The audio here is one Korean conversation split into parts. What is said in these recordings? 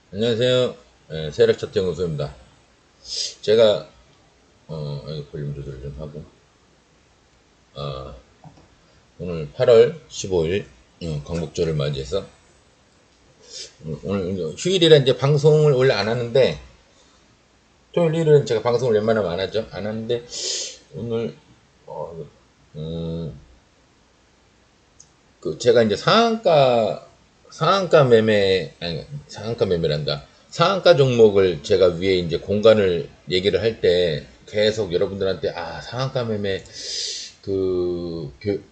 안녕하세요. 세력 차트 연구소입니다. 제가 여기 볼륨 조절 좀 하고 오늘 8월 15일 광복절을 맞이해서 오늘 휴일이라 이제 방송을 원래 안 하는데 토요일 일요일은 제가 방송을 웬만하면 안 하죠. 안 하는데 오늘 그 제가 이제 상한가 매매 아니 상한가 매매란다. 상한가 종목을 제가 위에 이제 공간을 얘기를 할 때 계속 여러분들한테 상한가 매매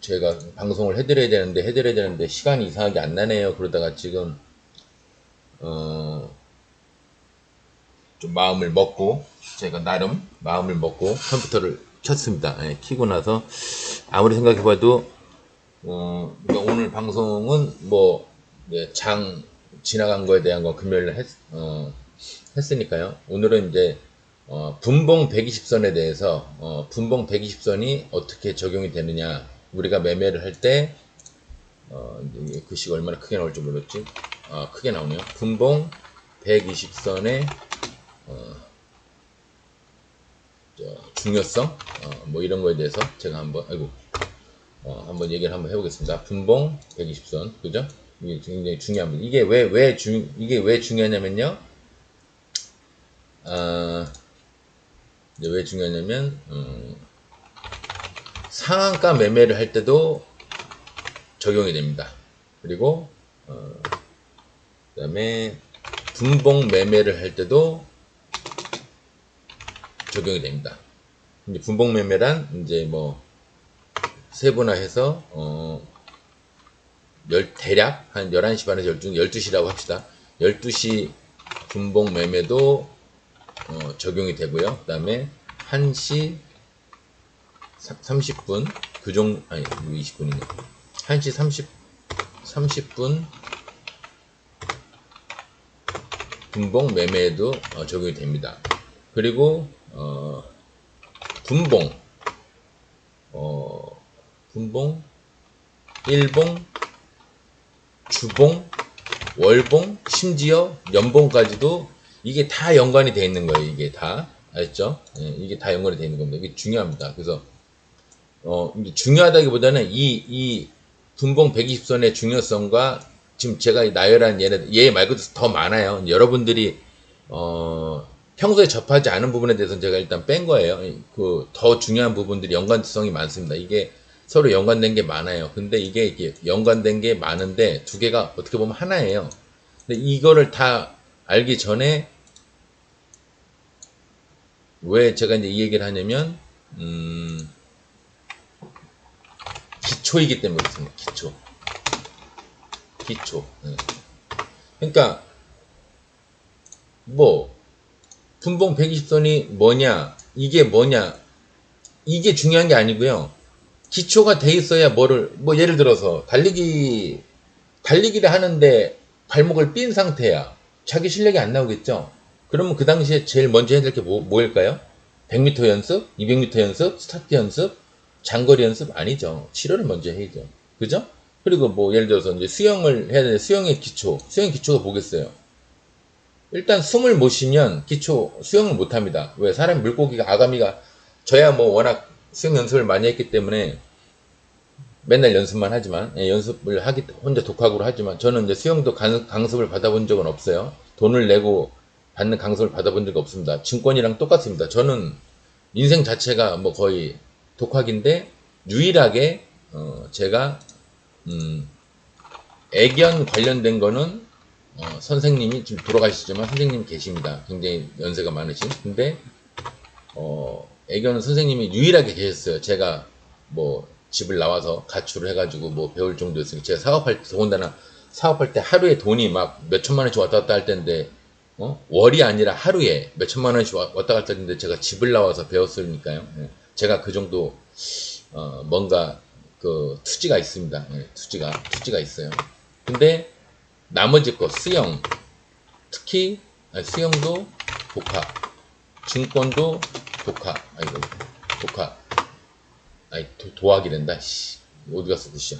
제가 방송을 해드려야 되는데 시간이 이상하게 안 나네요. 그러다가 지금 어 좀 마음을 먹고 제가 나름 마음을 먹고 컴퓨터를 켰습니다. 켜고 나서 아무리 생각해봐도 그러니까 오늘 방송은 뭐, 장 지나간 거에 대한 거 금요일에 했으니까요. 오늘은 이제, 분봉 120선에 대해서, 분봉 120선이 어떻게 적용이 되느냐. 우리가 매매를 할 때, 이제 글씨가 얼마나 크게 나올지 몰랐지. 크게 나오네요. 분봉 120선의 중요성, 뭐 이런 거에 대해서 제가 한번 얘기를 한번 해보겠습니다. 분봉 120선, 그죠? 이게 굉장히 중요합니다. 이게 왜 중요하냐면요. 아, 이제 왜 중요하냐면, 상한가 매매를 할 때도 적용이 됩니다. 그리고, 그 다음에, 분봉 매매를 할 때도 적용이 됩니다. 이제 분봉 매매란, 이제 뭐, 세분화해서, 대략 한 11시 반에서 12시라고 합시다. 12시 분봉 매매도 적용이 되고요. 그 다음에 1시 30분 아니 20분이네. 1시 30분 분봉 매매에도 적용이 됩니다. 그리고 분봉 분봉 일봉 주봉 월봉 심지어 연봉까지도 이게 다 연관이 돼 있는 거예요. 이게 다 알죠? 이게 다 연관이 돼 있는 겁니다. 이게 중요합니다. 그래서 이제 중요하다기보다는 이 분봉 120선의 중요성과 지금 제가 나열한 얘 말고도 더 많아요. 여러분들이 평소에 접하지 않은 부분에 대해서는 제가 일단 뺀 거예요. 그 더 중요한 부분들이 연관성이 많습니다. 이게 서로 연관된 게 많아요. 근데 이게 연관된 게 많은데 두 개가 어떻게 보면 하나예요. 근데 이거를 다 알기 전에 왜 제가 이제 이 얘기를 하냐면 기초이기 때문에 그렇습니다. 기초. 그러니까 뭐 분봉 120선이 뭐냐 이게 중요한 게 아니고요. 기초가 돼 있어야 뭐 예를 들어서 달리기를 하는데 발목을 삔 상태야. 자기 실력이 안 나오겠죠. 그러면 그 당시에 제일 먼저 해야 될 게 뭐일까요? 100m 연습, 200m 연습, 스타트 연습, 장거리 연습 아니죠. 치료를 먼저 해야죠. 그죠? 그리고 뭐 예를 들어서 이제 수영을 해야 되는데 수영의 기초가 뭐겠어요? 일단 숨을 못 쉬면 수영을 못 합니다. 왜? 사람 물고기가 아가미가 저야 뭐 워낙 수영 연습을 많이 했기 때문에 맨날 연습만 하지만 연습을 하기 혼자 독학으로 하지만 저는 이제 수영도 강습을 받아본 적은 없어요. 돈을 내고 받는 강습을 받아본 적이 없습니다. 증권이랑 똑같습니다. 저는 인생 자체가 뭐 거의 독학인데 유일하게 제가 애견 관련된 거는 선생님이 지금 돌아가시지만 선생님 계십니다. 굉장히 연세가 많으신. 근데 애견은 선생님이 유일하게 계셨어요. 제가 뭐 집을 나와서 가출을 해가지고 뭐 배울 정도였으니까 제가 사업할 때 더군다나 사업할 때 하루에 돈이 막 몇 천만 원씩 왔다 갔다 할 때인데 월이 아니라 하루에 몇 천만 원씩 왔다 갔다 했는데 제가 집을 나와서 배웠으니까요. 제가 그 정도 뭔가 그 투지가 있습니다. 투지가 있어요. 근데 나머지 거 수영 특히 수영도 독학 증권도 독학 아이고 독학 아니 도학이 된다. 씨. 어디 갔어 그 씨.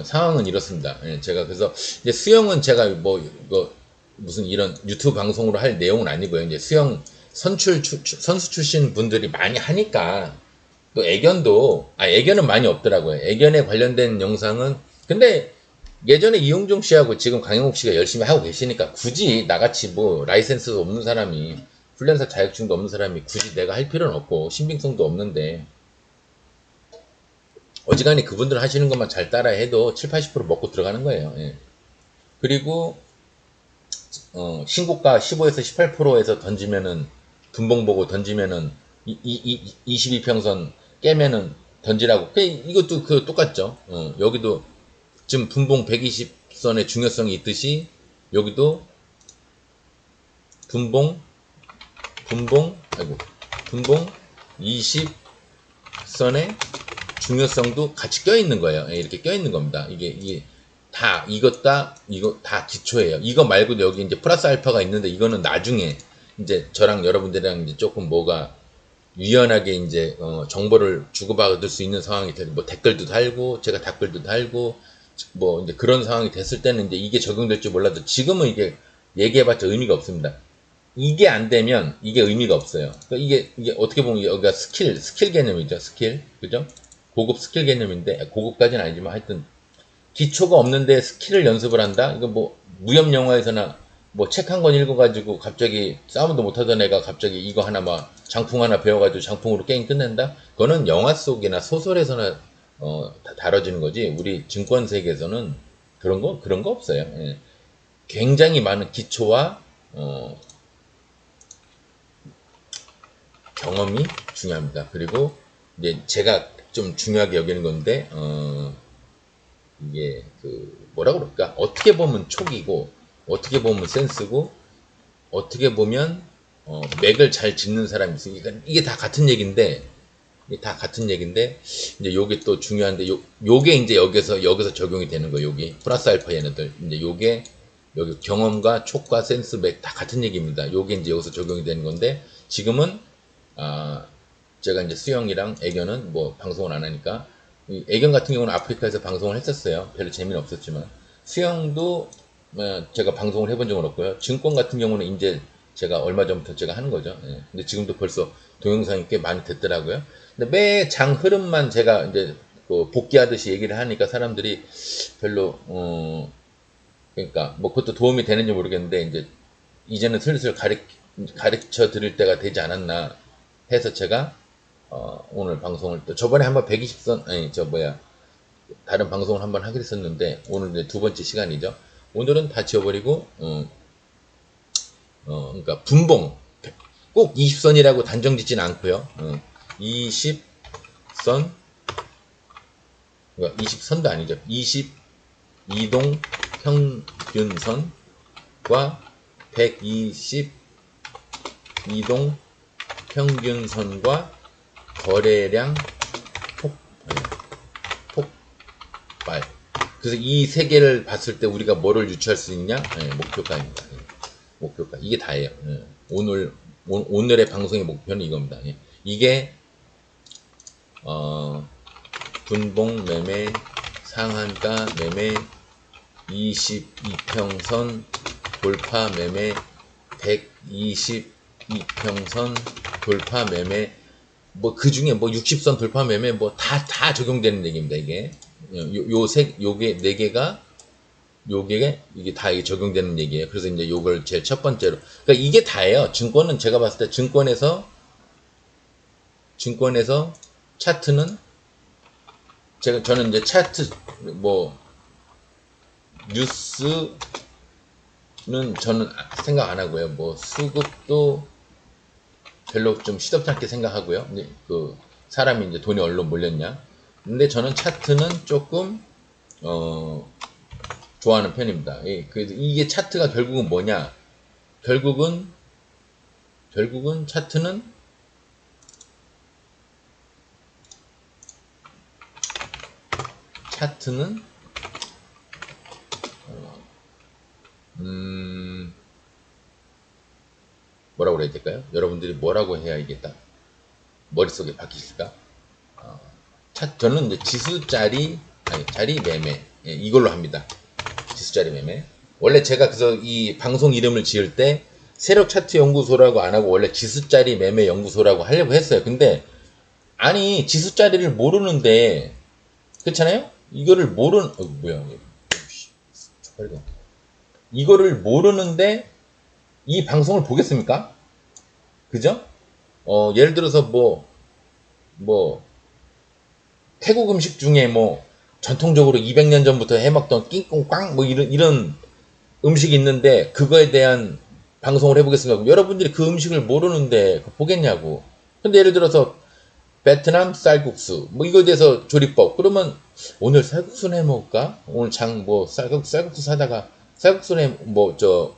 상황은 이렇습니다. 예, 제가 그래서 이제 수영은 제가 뭐 이거 무슨 이런 유튜브 방송으로 할 내용은 아니고요. 이제 수영 선수 출신 분들이 많이 하니까 또 애견은 많이 없더라고요. 애견에 관련된 영상은 근데 예전에 이용종 씨하고 지금 강영욱 씨가 열심히 하고 계시니까 굳이 나같이 뭐 라이센스도 없는 사람이 훈련사 자격증도 없는 사람이 굳이 내가 할 필요는 없고 신빙성도 없는데 어지간히 그분들 하시는 것만 잘 따라 해도 7, 80% 먹고 들어가는 거예요. 예. 그리고 신고가 15에서 18%에서 던지면은 분봉 보고 던지면은 22평선 깨면은 던지라고. 이것도 그 똑같죠. 여기도 지금 분봉 120선의 중요성이 있듯이 여기도 분봉 분봉 20선의 중요성도 같이 껴있는 거예요. 예, 이렇게 껴있는 겁니다. 이게 이거 다 기초예요. 이거 말고도 여기 이제 플러스 알파가 있는데 이거는 나중에 이제 저랑 여러분들이랑 이제 조금 뭐가 유연하게 이제 정보를 주고받을 수 있는 상황이 되고 뭐 댓글도 달고 제가 댓글도 달고 뭐 이제 그런 상황이 됐을 때는 이제 이게 적용될지 몰라도 지금은 이게 얘기해봤자 의미가 없습니다. 이게 안 되면 이게 의미가 없어요. 그러니까 이게 어떻게 보면 여기가 스킬 개념이죠. 스킬. 그죠? 고급 스킬 개념인데, 고급까지는 아니지만 하여튼, 기초가 없는데 스킬을 연습을 한다? 이거 뭐, 무협 영화에서나 뭐 책 한 권 읽어가지고 갑자기 싸움도 못하던 애가 갑자기 이거 하나 막 장풍 하나 배워가지고 장풍으로 게임 끝낸다? 그거는 영화 속이나 소설에서나, 다 다뤄지는 거지. 우리 증권 세계에서는 그런 거 없어요. 예. 굉장히 많은 기초와, 경험이 중요합니다. 그리고 이제 제가 좀 중요하게 여기는 건데 이게 그 뭐라 그럴까? 어떻게 보면 촉이고 어떻게 보면 센스고 어떻게 보면 맥을 잘 짚는 사람이 있으니까 이게 다 같은 얘기인데 이제 요게 또 중요한데 요게 이제 여기서 적용이 되는 거예요. 여기 플러스 알파 얘네들 이제 요게 여기 경험과 촉과 센스 맥 다 같은 얘기입니다. 요게 이제 여기서 적용이 되는 건데 지금은 제가 이제 수영이랑 애견은 뭐 방송을 안 하니까 애견 같은 경우는 아프리카에서 방송을 했었어요. 별로 재미는 없었지만 수영도 제가 방송을 해본 적은 없고요. 증권 같은 경우는 이제 제가 얼마 전부터 제가 하는 거죠. 예. 근데 지금도 벌써 동영상이 꽤 많이 됐더라고요. 근데 매 장 흐름만 제가 이제 그 복귀하듯이 얘기를 하니까 사람들이 별로 그러니까 뭐 그것도 도움이 되는지 모르겠는데 이제 이제는 슬슬 가르쳐 드릴 때가 되지 않았나 해서 제가 오늘 방송을 또 저번에 한번 120선 아니 저 뭐야 다른 방송을 한번 하기로 했었는데 오늘 이제 두 번째 시간이죠. 오늘은 다 지워버리고 그러니까 분봉 꼭 20선이라고 단정 짓지는 않고요. 20선 그러니까 20선도 아니죠. 22동 평균선과 122동 평균선과 거래량 폭발. 그래서 이 세 개를 봤을 때 우리가 뭐를 유추할 수 있냐? 목표가입니다. 목표가. 이게 다예요. 오늘의 방송의 목표는 이겁니다. 이게, 분봉 매매, 상한가 매매, 22평선 돌파 매매, 122평선 돌파 매매, 뭐 그 중에 뭐 60선 돌파 매매 뭐 다 적용되는 얘기입니다. 이게 요게 네 개가 이게 다 적용되는 얘기예요. 그래서 이제 요걸 제일 첫 번째로 그러니까 이게 다예요. 증권은 제가 봤을 때 증권에서 차트는 저는 이제 차트 뭐 뉴스는 저는 생각 안 하고요. 뭐 수급도 별로 좀 시덥지 않게 생각하고요. 그 사람이 이제 돈이 얼로 몰렸냐. 근데 저는 차트는 조금 좋아하는 편입니다. 이게 차트가 결국은 뭐냐? 결국은 차트는 뭐라고 해야 될까요? 여러분들이 뭐라고 해야 이게 딱 머릿속에 박히실까? 저는 이제 자리 매매. 예, 이걸로 합니다. 지수짜리 매매. 원래 제가 그래서 이 방송 이름을 지을 때 세력 차트 연구소라고 안 하고 원래 지수짜리 매매 연구소라고 하려고 했어요. 근데 아니 지수짜리를 모르는데 그렇잖아요? 이거를 모르는 뭐야 이거를 모르는데 이 방송을 보겠습니까? 그죠? 예를 들어서 뭐 태국 음식 중에 뭐 전통적으로 200년 전부터 해먹던 낑꽁꽝 뭐 이런 음식이 있는데 그거에 대한 방송을 해보겠습니다. 여러분들이 그 음식을 모르는데 보겠냐고. 근데 예를 들어서 베트남 쌀국수 뭐 이거에 대해서 조리법 그러면 오늘 쌀국수를 해먹을까? 오늘 장 뭐 쌀국수 사다가 쌀국수에 뭐저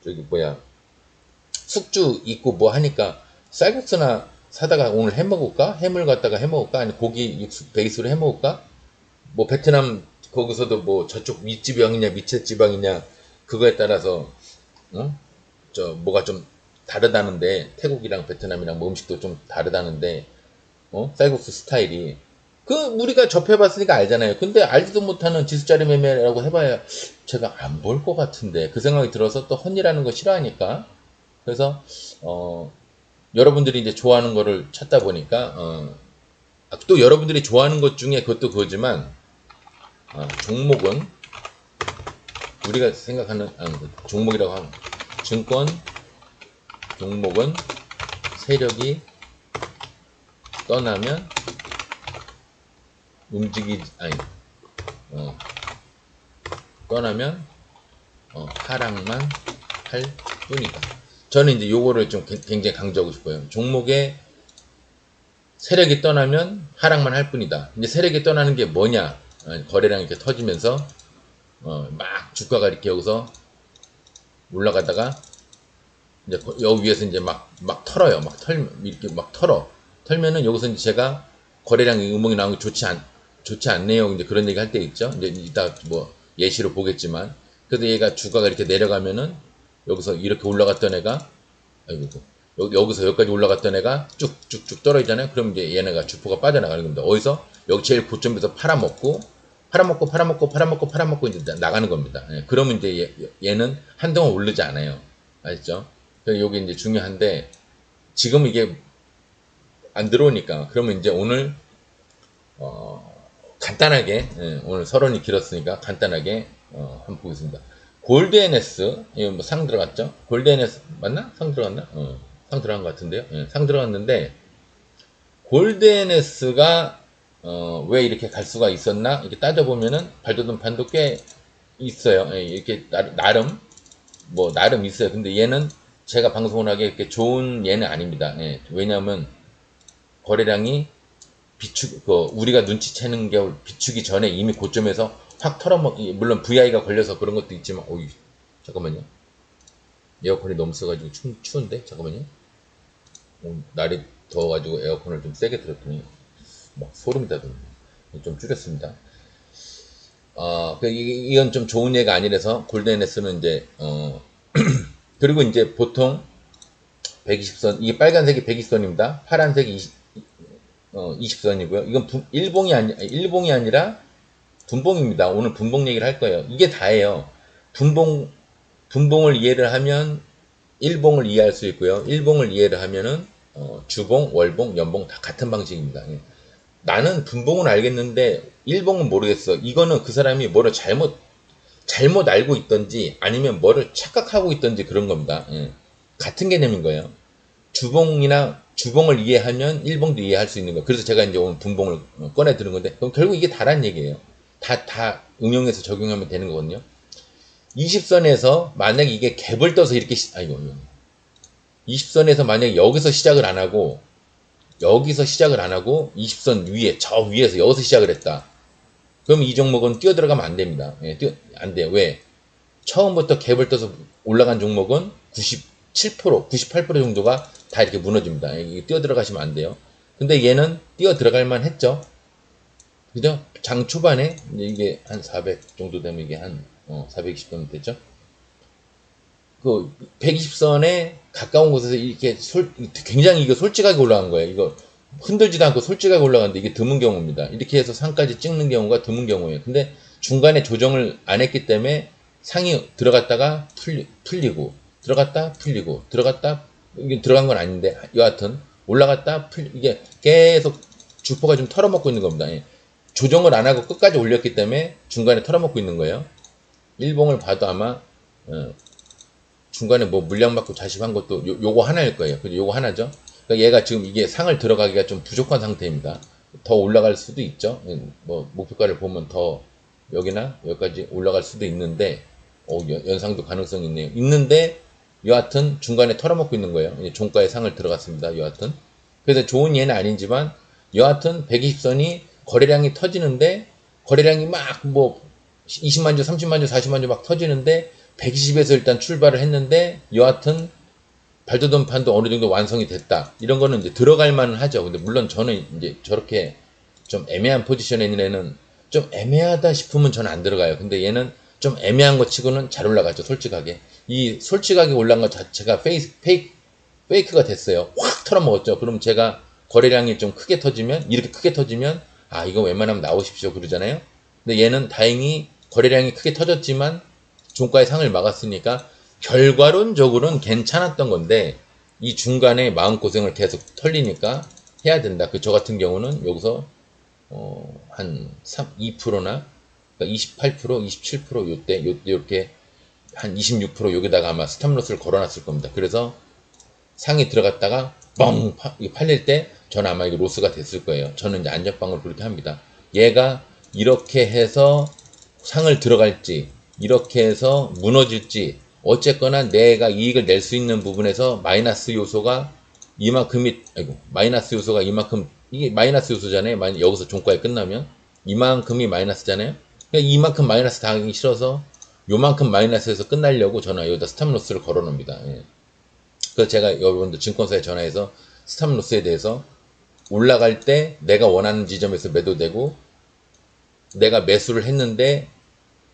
저기 뭐야 숙주 있고 뭐 하니까 쌀국수나 사다가 오늘 해먹을까? 해물 갖다가 해먹을까? 아니 고기 육수 베이스로 해먹을까? 뭐 베트남 거기서도 뭐 저쪽 윗지방이냐 밑지방이냐 그거에 따라서 저 뭐가 좀 다르다는데 태국이랑 베트남이랑 뭐 음식도 좀 다르다는데 쌀국수 스타일이 그 우리가 접해봤으니까 알잖아요. 근데 알지도 못하는 지수짜리 매매라고 해봐야 제가 안 볼 것 같은데 그 생각이 들어서 또 헌이라는 거 싫어하니까 그래서 여러분들이 이제 좋아하는 거를 찾다 보니까 또 여러분들이 좋아하는 것 중에 그것도 그거지만 종목은 우리가 생각하는 종목이라고 하면 증권 종목은 세력이 떠나면 떠나면 하락만 할 뿐이다. 저는 이제 요거를 좀 굉장히 강조하고 싶어요. 종목에 세력이 떠나면 하락만 할 뿐이다. 이제 세력이 떠나는 게 뭐냐? 거래량이 이렇게 터지면서 막 주가가 이렇게 여기서 올라가다가 이제 여기 위에서 이제 막 털어요. 이렇게 막 털면은 여기서 이제 제가 거래량 음봉이 나오는 게 좋지 않네요. 이제 그런 얘기 할 때 있죠. 이제 이따 뭐 예시로 보겠지만 그래서 얘가 주가가 이렇게 내려가면은 여기서 이렇게 올라갔던 애가 여기서 여기까지 올라갔던 애가 쭉쭉쭉 떨어지잖아요. 그럼 이제 얘네가 주포가 빠져나가는 겁니다. 어디서 여기 제일 고점에서 팔아먹고 이제 나가는 겁니다. 예, 그러면 이제 얘는 한동안 오르지 않아요. 아시죠? 여기 이제 중요한데 지금 이게 안 들어오니까 그러면 이제 오늘 간단하게 오늘 서론이 길었으니까 간단하게 한번 보겠습니다. 골드NS 이거 뭐 상 들어갔죠? 골드NS 맞나? 상 들어갔나? 상 들어간 것 같은데요. 상 들어갔는데 골드NS가 왜 이렇게 갈 수가 있었나? 이렇게 따져보면은 발돋움 판도 꽤 있어요. 이렇게 나름 있어요. 근데 얘는 제가 방송을 하기에 이렇게 좋은 얘는 아닙니다. 왜냐하면 거래량이 우리가 눈치채는 게 비추기 전에 이미 고점에서 확 물론 VI가 걸려서 그런 것도 있지만, 잠깐만요. 에어컨이 너무 써가지고 추운데? 잠깐만요. 날이 더워가지고 에어컨을 좀 세게 틀었더니 막 소름이 돋네. 좀 줄였습니다. 이건 좀 좋은 예가 아니라서 골드NS는 이제 그리고 이제 보통 120선 이게 빨간색이 120선입니다. 파란색이 20선이고요. 이건 일봉이 아니라 분봉입니다. 오늘 분봉 얘기를 할 거예요. 이게 다예요. 분봉을 이해를 하면 일봉을 이해할 수 있고요. 일봉을 이해를 하면은 주봉, 월봉, 연봉 다 같은 방식입니다. 나는 분봉은 알겠는데 일봉은 모르겠어. 이거는 그 사람이 뭐를 잘못 알고 있던지 아니면 뭐를 착각하고 있던지 그런 겁니다. 같은 개념인 거예요. 주봉을 이해하면 일봉도 이해할 수 있는 거. 그래서 제가 이제 오늘 분봉을 꺼내 드는 건데 그럼 결국 이게 다란 얘기예요. 다 응용해서 적용하면 되는 거거든요. 20선에서 만약에 이게 갭을 떠서 이렇게 20선에서 만약에 여기서 시작을 안 하고 20선 위에 저 위에서 여기서 시작을 했다. 그럼 이 종목은 뛰어 들어가면 안 됩니다. 안 돼요. 왜? 처음부터 갭을 떠서 올라간 종목은 97%, 98% 정도가 다 이렇게 무너집니다. 뛰어 들어가시면 안 돼요. 근데 얘는 뛰어 들어갈 만 했죠. 그죠? 장 초반에 이게 한 400 정도 되면 이게 한 420 정도 됐죠. 그 120선에 가까운 곳에서 이렇게 굉장히 이거 솔직하게 올라간 거예요. 이거 흔들지도 않고 솔직하게 올라가는데 이게 드문 경우입니다. 이렇게 해서 상까지 찍는 경우가 드문 경우예요. 근데 중간에 조정을 안 했기 때문에 상이 들어갔다가 풀리고 들어갔다 풀리고 들어갔다 이게 들어간 건 아닌데 여하튼 올라갔다 이게 계속 주포가 좀 털어먹고 있는 겁니다. 예. 조정을 안 하고 끝까지 올렸기 때문에 중간에 털어먹고 있는 거예요. 일봉을 봐도 아마 중간에 뭐 물량 받고 자시한 것도 요거 하나일 거예요. 그죠? 요거 하나죠. 그러니까 얘가 지금 이게 상을 들어가기가 좀 부족한 상태입니다. 더 올라갈 수도 있죠. 뭐 목표가를 보면 더 여기나 여기까지 올라갈 수도 있는데 연상도 가능성이 있네요. 있는데 여하튼 중간에 털어먹고 있는 거예요. 이제 종가의 상을 들어갔습니다. 여하튼 그래서 좋은 예는 아니지만 여하튼 120선이 거래량이 터지는데 거래량이 막 뭐 20만 주, 30만 주, 40만 주 막 터지는데 120에서 일단 출발을 했는데 여하튼 발돋움 판도 어느 정도 완성이 됐다. 이런 거는 이제 들어갈 만은 하죠. 근데 물론 저는 이제 저렇게 좀 애매한 포지션에 있는 애는 좀 애매하다 싶으면 저는 안 들어가요. 근데 얘는 좀 애매한 거 치고는 잘 올라가죠. 솔직하게. 이 솔직하게 올라간 것 자체가 페이크가 됐어요. 확 털어먹었죠. 그럼 제가 거래량이 좀 크게 터지면, 이렇게 크게 터지면, 아, 이거 웬만하면 나오십시오. 그러잖아요. 근데 얘는 다행히 거래량이 크게 터졌지만, 종가의 상을 막았으니까, 결과론적으로는 괜찮았던 건데, 이 중간에 마음고생을 계속 털리니까 해야 된다. 저 같은 경우는 여기서, 한 2%나, 그러니까 28%, 27% 요때, 요렇게 한 26% 여기다가 아마 스탑로스를 걸어놨을 겁니다. 그래서 상이 들어갔다가 뻥 팔릴 때 저는 아마 이거 로스가 됐을 거예요. 저는 이제 안전빵을 그렇게 합니다. 얘가 이렇게 해서 상을 들어갈지 이렇게 해서 무너질지 어쨌거나 내가 이익을 낼 수 있는 부분에서 마이너스 요소가 이만큼이 마이너스 요소가 이만큼 이게 마이너스 요소잖아요. 여기서 종가에 끝나면 이만큼이 마이너스잖아요. 그러니까 이만큼 마이너스 당하기 싫어서 요만큼 마이너스에서 끝나려고 저는 여기다 스탑로스를 걸어 놓습니다. 예. 그래서 제가 여러분들 증권사에 전화해서 스탑로스에 대해서 올라갈 때 내가 원하는 지점에서 매도되고 내가 매수를 했는데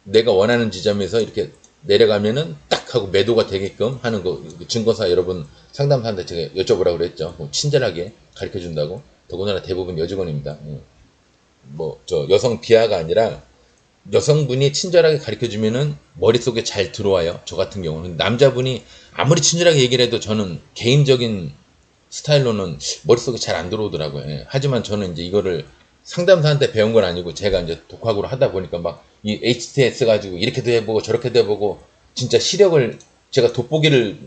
내가 원하는 지점에서 이렇게 내려가면은 딱 하고 매도가 되게끔 하는 거 증권사 여러분 상담사한테 제가 여쭤보라고 그랬죠. 친절하게 가르쳐 준다고. 더군다나 대부분 여직원입니다. 뭐 저 여성 비하가 아니라 여성분이 친절하게 가르쳐 주면은 머릿속에 잘 들어와요. 저 같은 경우는 남자분이 아무리 친절하게 얘기를 해도 저는 개인적인 스타일로는 머릿속에 잘 안 들어오더라고요. 예. 하지만 저는 이제 이거를 상담사한테 배운 건 아니고 제가 이제 독학으로 하다 보니까 막 이 HTS 가지고 이렇게도 해보고 저렇게도 해보고 진짜 시력을 제가 돋보기를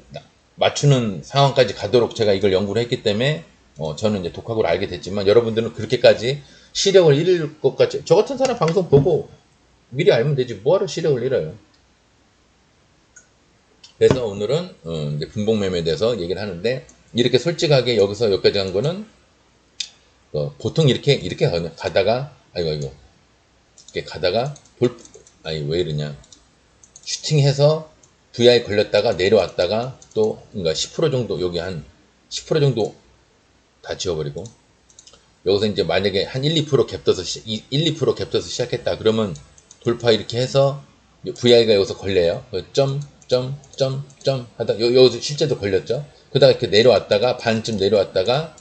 맞추는 상황까지 가도록 제가 이걸 연구를 했기 때문에 저는 이제 독학으로 알게 됐지만 여러분들은 그렇게까지 시력을 잃을 것 같지. 저 같은 사람 방송 보고 미리 알면 되지 뭐하러 시력을 잃어요. 그래서 오늘은 이제 분봉매매에 대해서 얘기를 하는데 이렇게 솔직하게 여기서 여기까지 한 거는 보통 이렇게 가다가 아이고 이렇게 가다가 왜 이러냐 슈팅해서 VI 걸렸다가 내려왔다가 또 그러니까 10% 정도 여기 한 10% 정도 다 지워버리고 여기서 이제 만약에 한 1, 2% 갭떠서 1, 2% 갭떠서 시작했다 그러면 돌파 이렇게 해서 VI가 여기서 걸려요. 점 하다 여기서 실제도 걸렸죠. 그다가 이렇게 내려왔다가 반쯤 내려왔다가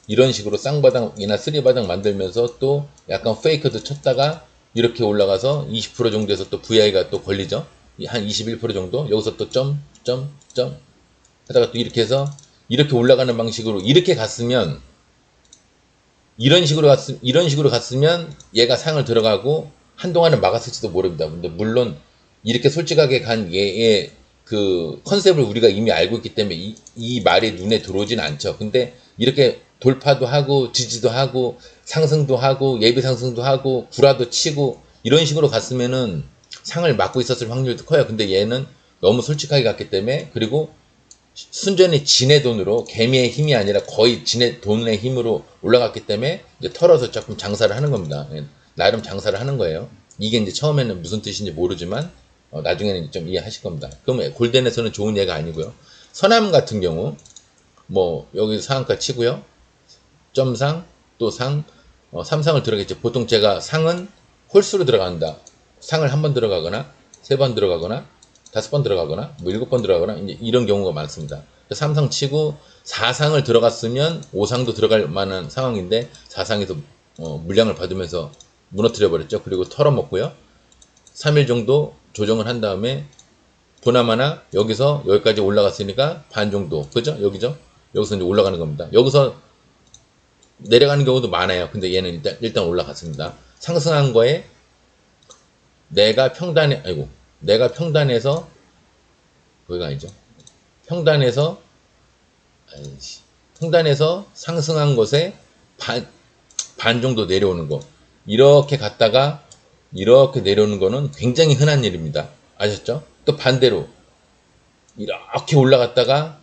이런 식으로 쌍바닥이나 쓰리바닥 만들면서 또 약간 페이크도 쳤다가 이렇게 올라가서 20% 정도에서 또 VI가 또 걸리죠. 한 21% 정도 여기서 또 점 하다가 또 이렇게 해서 이렇게 올라가는 방식으로 이렇게 갔으면 이런 식으로 갔으면 얘가 상을 들어가고 한동안은 막았을지도 모릅니다. 근데 물론 이렇게 솔직하게 간 얘의 그 컨셉을 우리가 이미 알고 있기 때문에 이 말이 눈에 들어오진 않죠. 근데 이렇게 돌파도 하고 지지도 하고 상승도 하고 예비 상승도 하고 구라도 치고 이런 식으로 갔으면은 상을 막고 있었을 확률도 커요. 근데 얘는 너무 솔직하게 갔기 때문에 그리고 순전히 진의 돈으로 개미의 힘이 아니라 거의 진의 돈의 힘으로 올라갔기 때문에 이제 털어서 조금 장사를 하는 겁니다. 나름 장사를 하는 거예요. 이게 이제 처음에는 무슨 뜻인지 모르지만 나중에는 좀 이해하실 겁니다. 그럼 골덴에서는 좋은 예가 아니고요. 서남 같은 경우 뭐 여기 상한가 치고요. 점상 또 상, 삼상을 들어가겠죠. 보통 제가 상은 홀수로 들어간다. 상을 한 번 들어가거나 세 번 들어가거나 5번 들어가거나 뭐 7번 들어가거나 이제 이런 경우가 많습니다. 삼상 치고 4상을 들어갔으면 5상도 들어갈 만한 상황인데 4상에서 물량을 받으면서 무너뜨려 버렸죠. 그리고 털어먹고요. 3일 정도 조정을 한 다음에 보나마나 여기서 여기까지 올라갔으니까 반 정도, 그죠? 여기죠? 여기서 이제 올라가는 겁니다. 여기서 내려가는 경우도 많아요. 근데 얘는 일단 올라갔습니다. 상승한 거에 내가 평단에서 거기가 아니죠. 평단에서 상승한 것에 반 정도 내려오는 거. 이렇게 갔다가 이렇게 내려오는 거는 굉장히 흔한 일입니다. 아셨죠? 또 반대로 이렇게 올라갔다가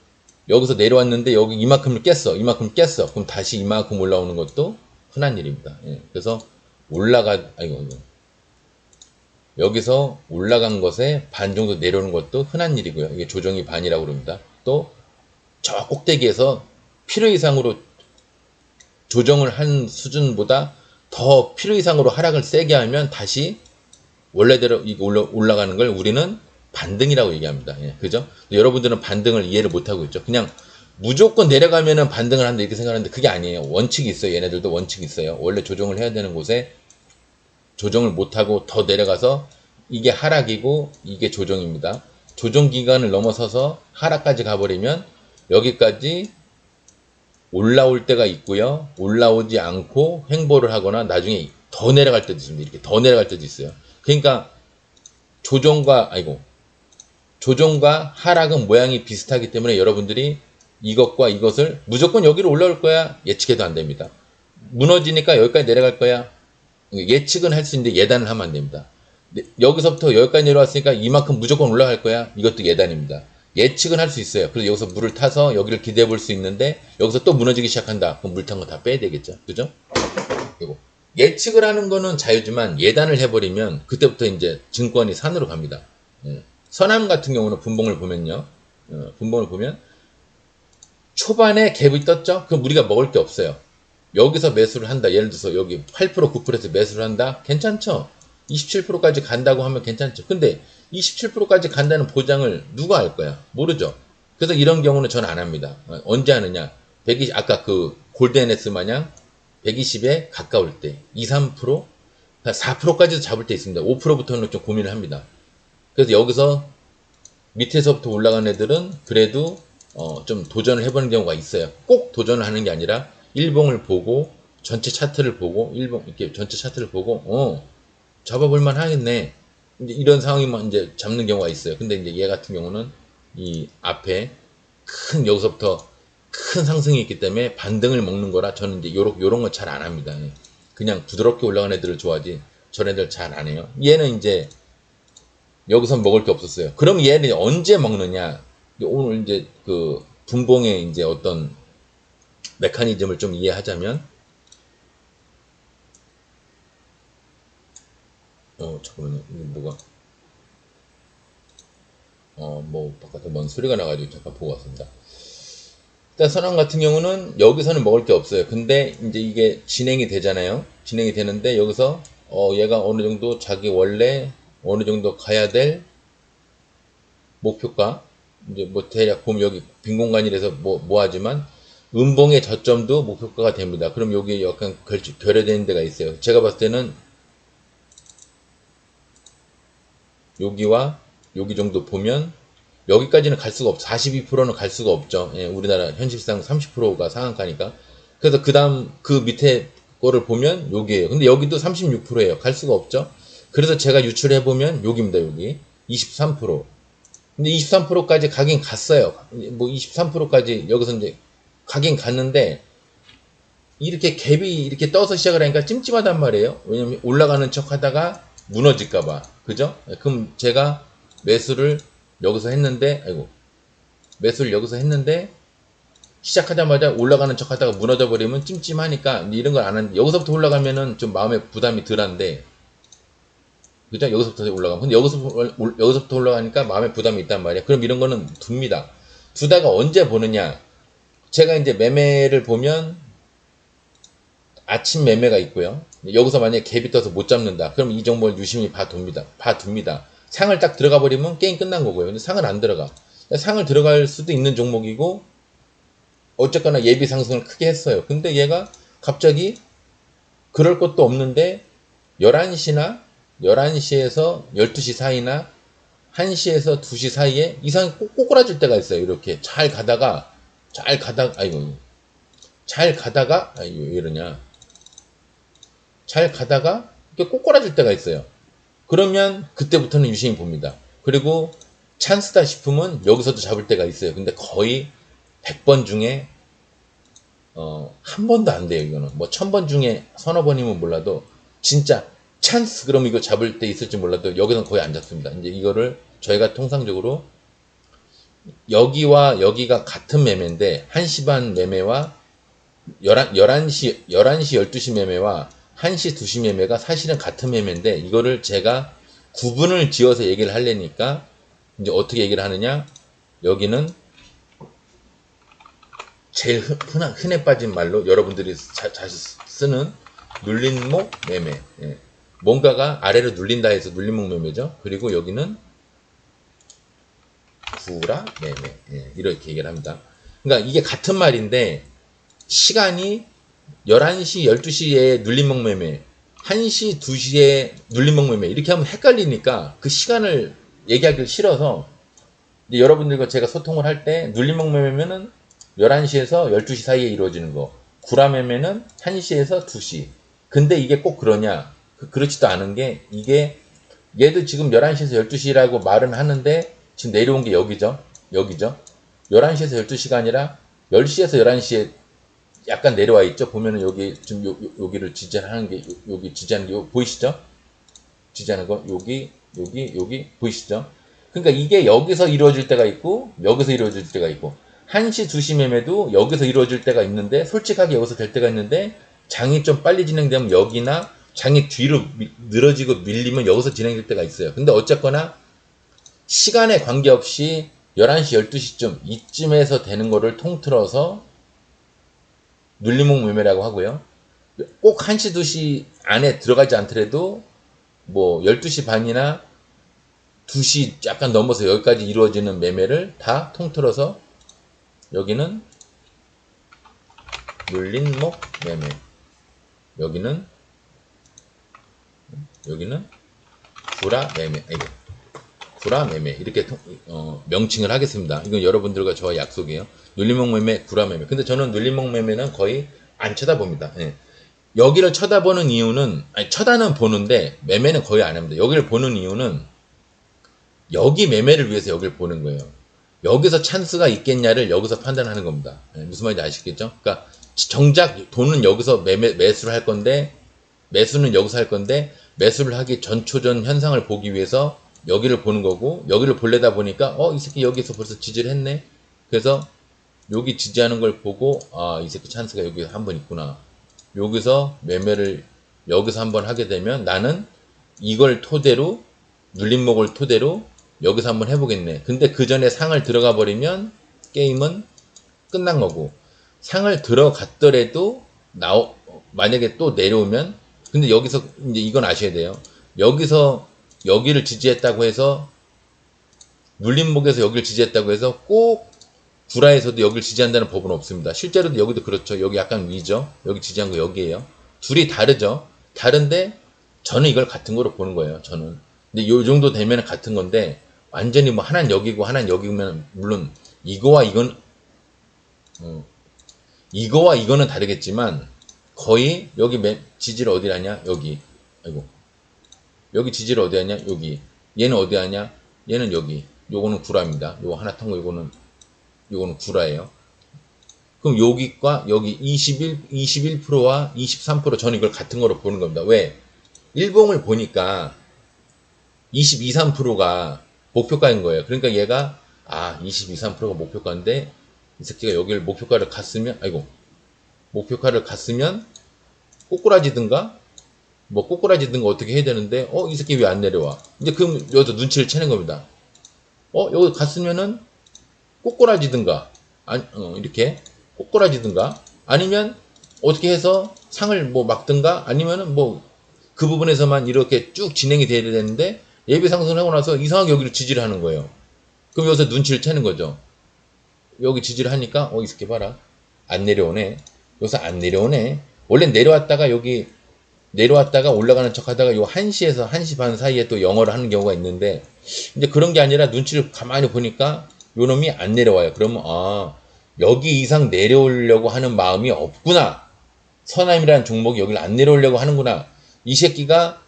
여기서 내려왔는데 여기 이만큼을 깼어. 그럼 다시 이만큼 올라오는 것도 흔한 일입니다. 예. 그래서 여기서 올라간 것에 반 정도 내려오는 것도 흔한 일이고요. 이게 조정이 반이라고 그럽니다. 또 저 꼭대기에서 필요 이상으로 조정을 한 수준보다 더 필요 이상으로 하락을 세게 하면 다시 원래대로 올라가는 걸 우리는 반등이라고 얘기합니다. 예, 그죠? 여러분들은 반등을 이해를 못하고 있죠. 그냥 무조건 내려가면은 반등을 한다 이렇게 생각하는데 그게 아니에요. 원칙이 있어요. 얘네들도 원칙이 있어요. 원래 조정을 해야 되는 곳에 조정을 못하고 더 내려가서 이게 하락이고 이게 조정입니다. 조정 기간을 넘어서서 하락까지 가버리면 여기까지 올라올 때가 있고요. 올라오지 않고 횡보를 하거나 나중에 더 내려갈 때도 있습니다. 이렇게 더 내려갈 때도 있어요. 그러니까 조정과 하락은 모양이 비슷하기 때문에 여러분들이 이것과 이것을 무조건 여기로 올라올 거야 예측해도 안 됩니다. 무너지니까 여기까지 내려갈 거야 예측은 할 수 있는데 예단을 하면 안 됩니다. 여기서부터 여기까지 내려왔으니까 이만큼 무조건 올라갈 거야 이것도 예단입니다. 예측은 할 수 있어요. 그래서 여기서 물을 타서 여기를 기대해 볼 수 있는데 여기서 또 무너지기 시작한다. 그럼 물 탄 거 다 빼야 되겠죠. 그죠? 그리고 예측을 하는 거는 자유지만 예단을 해버리면 그때부터 이제 증권이 산으로 갑니다. 예. 선암 같은 경우는 분봉을 보면요. 분봉을 보면 초반에 갭이 떴죠? 그럼 우리가 먹을 게 없어요. 여기서 매수를 한다. 예를 들어서 여기 8% 9%에서 매수를 한다. 괜찮죠? 27%까지 간다고 하면 괜찮죠. 근데 27%까지 간다는 보장을 누가 할 거야? 모르죠. 그래서 이런 경우는 저는 안 합니다. 언제 하느냐? 120, 아까 그 골드NS 마냥 120에 가까울 때 2, 3%? 4%까지도 잡을 때 있습니다. 5%부터는 좀 고민을 합니다. 그래서 여기서 밑에서부터 올라간 애들은 그래도 좀 도전을 해보는 경우가 있어요. 꼭 도전을 하는 게 아니라 일봉을 보고 전체 차트를 보고 이렇게 전체 차트를 보고 잡아볼만 하겠네. 이제 이런 상황이면 이제 잡는 경우가 있어요. 근데 이제 얘 같은 경우는 이 앞에 여기서부터 큰 상승이 있기 때문에 반등을 먹는 거라 저는 이제 요런 거 잘 안 합니다. 그냥 부드럽게 올라간 애들을 좋아하지 저런 애들 잘 안 해요. 얘는 이제 여기서 먹을 게 없었어요. 그럼 얘는 언제 먹느냐? 오늘 이제 그 분봉의 이제 어떤 메커니즘을 좀 이해하자면 잠깐만요. 이거 뭐가 뭐 바깥에 뭔 소리가 나가지고 잠깐 보고 왔습니다. 일단 선암 같은 경우는 여기서는 먹을 게 없어요. 근데 이제 이게 진행이 되잖아요. 진행이 되는데 여기서 얘가 어느 정도 자기 원래 어느 정도 가야 될 목표가 이제 뭐 대략 보면 여기 빈 공간이라서 뭐 하지만 음봉의 저점도 목표가가 됩니다. 그럼 여기 약간 결여되는 데가 있어요. 제가 봤을 때는 여기와 여기 정도 보면 여기까지는 갈 수가 없어. 42%는 갈 수가 없죠. 예, 우리나라 현실상 30%가 상한가니까. 그래서 그 다음 그 밑에 거를 보면 여기에요. 근데 여기도 36%예요. 갈 수가 없죠. 그래서 제가 유출해 보면 여기입니다. 여기 23%. 근데 23%까지 가긴 갔어요. 뭐 23%까지 여기서 이제 가긴 갔는데 이렇게 갭이 이렇게 떠서 시작을 하니까 찜찜하단 말이에요. 왜냐면 올라가는 척 하다가 무너질까봐. 그죠? 그럼 제가 매수를 여기서 했는데, 매수를 여기서 했는데, 시작하자마자 올라가는 척 하다가 무너져 버리면 찜찜하니까, 이런 걸 안 하는데, 여기서부터 올라가면은 좀 마음에 부담이 덜한데, 그죠? 여기서부터 올라가면. 근데 여기서부터 올라가니까 마음에 부담이 있단 말이에요. 그럼 이런 거는 둡니다. 두다가 언제 보느냐? 제가 이제 매매를 보면, 아침 매매가 있고요. 여기서 만약에 갭이 떠서 못 잡는다. 그럼 이 종목을 유심히 봐둡니다. 상을 딱 들어가 버리면 게임 끝난 거고요. 근데 상은 안 들어가. 상을 들어갈 수도 있는 종목이고 어쨌거나 예비 상승을 크게 했어요. 근데 얘가 갑자기 그럴 것도 없는데 11시나 11시에서 12시 사이나 1시에서 2시 사이에 이상하게 꼬꾸라질 때가 있어요. 이렇게 잘 가다가 아이고 왜 이러냐, 잘 가다가 이렇게 꼬꾸라질 때가 있어요. 그러면 그때부터는 유심히 봅니다. 그리고 찬스다 싶으면 여기서도 잡을 때가 있어요. 근데 거의 100번 중에 한 번도 안 돼요. 이거는 뭐 1000번 중에 서너 번이면 몰라도 진짜 찬스 그럼 이거 잡을 때 있을지 몰라도 여기서는 거의 안 잡습니다. 이제 이거를 저희가 통상적으로 여기와 여기가 같은 매매인데 1시 반 매매와 11시 12시 매매와 1시 2시 매매가 사실은 같은 매매인데 이거를 제가 구분을 지어서 얘기를 하려니까 이제 어떻게 얘기를 하느냐, 여기는 제일 흔해 빠진 말로 여러분들이 자주 쓰는 눌림목 매매. 예. 뭔가가 아래로 눌린다 해서 눌림목 매매죠. 그리고 여기는 구라 매매. 예. 이렇게 얘기를 합니다. 그러니까 이게 같은 말인데 시간이 11시, 12시에 눌림목 매매, 1시, 2시에 눌림목 매매 이렇게 하면 헷갈리니까 그 시간을 얘기하기 싫어서 여러분들과 제가 소통을 할 때 눌림목 매매면은 11시에서 12시 사이에 이루어지는 거, 구라 매매는 1시에서 2시. 근데 이게 꼭 그러냐? 그렇지도 않은 게, 이게 얘도 지금 11시에서 12시라고 말은 하는데 지금 내려온 게 여기죠. 11시에서 12시가 아니라 10시에서 11시에 약간 내려와 있죠. 보면은 여기 지금 여기를 지지하는 게, 여기 지지하는 게 보이시죠? 지지하는 거 여기 보이시죠? 그러니까 이게 여기서 이루어질 때가 있고 여기서 이루어질 때가 있고 1시 2시 매매도 여기서 이루어질 때가 있는데 솔직하게 여기서 될 때가 있는데 장이 좀 빨리 진행되면 여기나 장이 뒤로 늘어지고 밀리면 여기서 진행될 때가 있어요. 근데 어쨌거나 시간에 관계없이 11시 12시쯤 이쯤에서 되는 거를 통틀어서 눌림목 매매라고 하고요. 꼭 1시 2시 안에 들어가지 않더라도 뭐 12시 반이나 2시 약간 넘어서 여기까지 이루어지는 매매를 다 통틀어서 여기는 눌림목 매매, 여기는 구라 매매, 구라 매매 이렇게 명칭을 하겠습니다. 이건 여러분들과 저와 약속이에요. 눌림목 매매, 구라 매매. 근데 저는 눌림목 매매는 거의 안 쳐다봅니다. 예. 여기를 쳐다보는 이유는, 아니 쳐다는 보는데 매매는 거의 안 합니다. 여기를 보는 이유는 여기 매매를 위해서 여기를 보는 거예요. 여기서 찬스가 있겠냐를 여기서 판단하는 겁니다. 예, 무슨 말인지 아시겠죠? 그러니까 정작 돈은 여기서 매수를 할 건데, 매수는 여기서 할 건데 매수를 하기 전초전 현상을 보기 위해서 여기를 보는 거고, 여기를 보려다 보니까 이 새끼 여기서 벌써 지지를 했네. 그래서 여기 지지하는 걸 보고 이 새끼 찬스가 여기 한번 있구나. 여기서 매매를 여기서 한번 하게 되면 나는 이걸 토대로, 눌림목을 토대로 여기서 한번 해보겠네. 근데 그 전에 상을 들어가 버리면 게임은 끝난 거고, 상을 들어갔더라도 만약에 또 내려오면, 근데 여기서 이제 이건 아셔야 돼요. 여기서 여기를 지지했다고 해서, 눌림목에서 여기를 지지했다고 해서 꼭 구라에서도 여기를 지지한다는 법은 없습니다. 실제로도 여기도 그렇죠. 여기 약간 위죠. 여기 지지한 거 여기에요. 둘이 다르죠. 다른데 저는 이걸 같은 거로 보는 거예요. 저는. 근데 요 정도 되면 같은 건데, 완전히 뭐 하나는 여기고 하나는 여기면, 물론 이거와 이거는 다르겠지만 거의 여기 지지를 어디 하냐, 여기. 아이고, 여기 지지를 어디 하냐, 여기. 얘는 어디 하냐, 얘는 여기. 요거는 구라입니다. 요거 하나 탄 거, 요거는 구라예요. 그럼 여기과 여기 21%와 23% 저는 이걸 같은 거로 보는 겁니다. 왜? 일봉을 보니까 22, 3%가 목표가인 거예요. 그러니까 얘가 22, 3%가 목표가인데 이 새끼가 여기를 목표가를 갔으면 꼬꾸라지든가 어떻게 해야 되는데 이 새끼 왜 안 내려와? 이제 그럼 여기서 눈치를 채는 겁니다. 여기 갔으면은 꼬꾸라지든가 이렇게 꼬꾸라지든가, 아니면 어떻게 해서 상을 뭐 막든가, 아니면은 뭐 그 부분에서만 이렇게 쭉 진행이 돼야 되는데 예비 상승을 하고 나서 이상하게 여기를 지지를 하는 거예요. 그럼 여기서 눈치를 채는 거죠. 여기 지지를 하니까 이 새끼 봐라. 안 내려오네. 여기서 안 내려오네. 원래 내려왔다가 여기 내려왔다가 올라가는 척 하다가 요 1시에서 1시 반 사이에 또 영어를 하는 경우가 있는데 이제 그런 게 아니라 눈치를 가만히 보니까 요 놈이 안 내려와요. 그러면 여기 이상 내려오려고 하는 마음이 없구나. 선암이라는 종목이 여기를 안 내려오려고 하는구나. 이 새끼가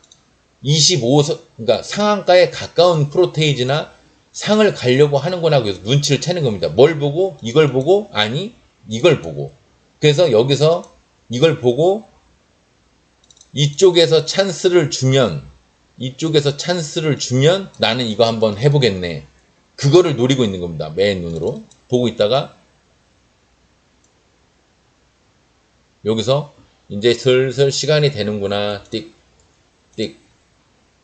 25, 그러니까 상한가에 가까운 프로테이지나 상을 가려고 하는구나. 그래서 눈치를 채는 겁니다. 뭘 보고? 이걸 보고? 아니, 이걸 보고. 그래서 여기서 이걸 보고 이쪽에서 찬스를 주면 나는 이거 한번 해보겠네. 그거를 노리고 있는 겁니다. 맨 눈으로 보고 있다가 여기서 이제 슬슬 시간이 되는구나. 띡, 띡,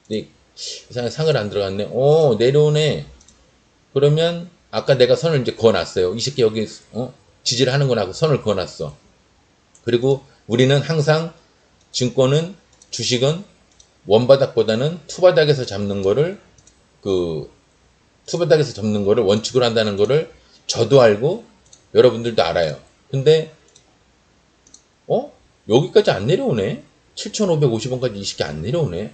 띡. 상을 안 들어갔네. 내려오네. 그러면 아까 내가 선을 이제 그어놨어요. 이 새끼 여기 지지를 하는구나 하고 선을 그어놨어. 그리고 우리는 항상 증권은 주식은 원바닥보다는 투바닥에서 잡는 거를 투바닥에서 잡는 거를 원칙으로 한다는 거를 저도 알고 여러분들도 알아요. 근데 여기까지 안 내려오네. 7,550원까지 이 새끼 안 내려오네.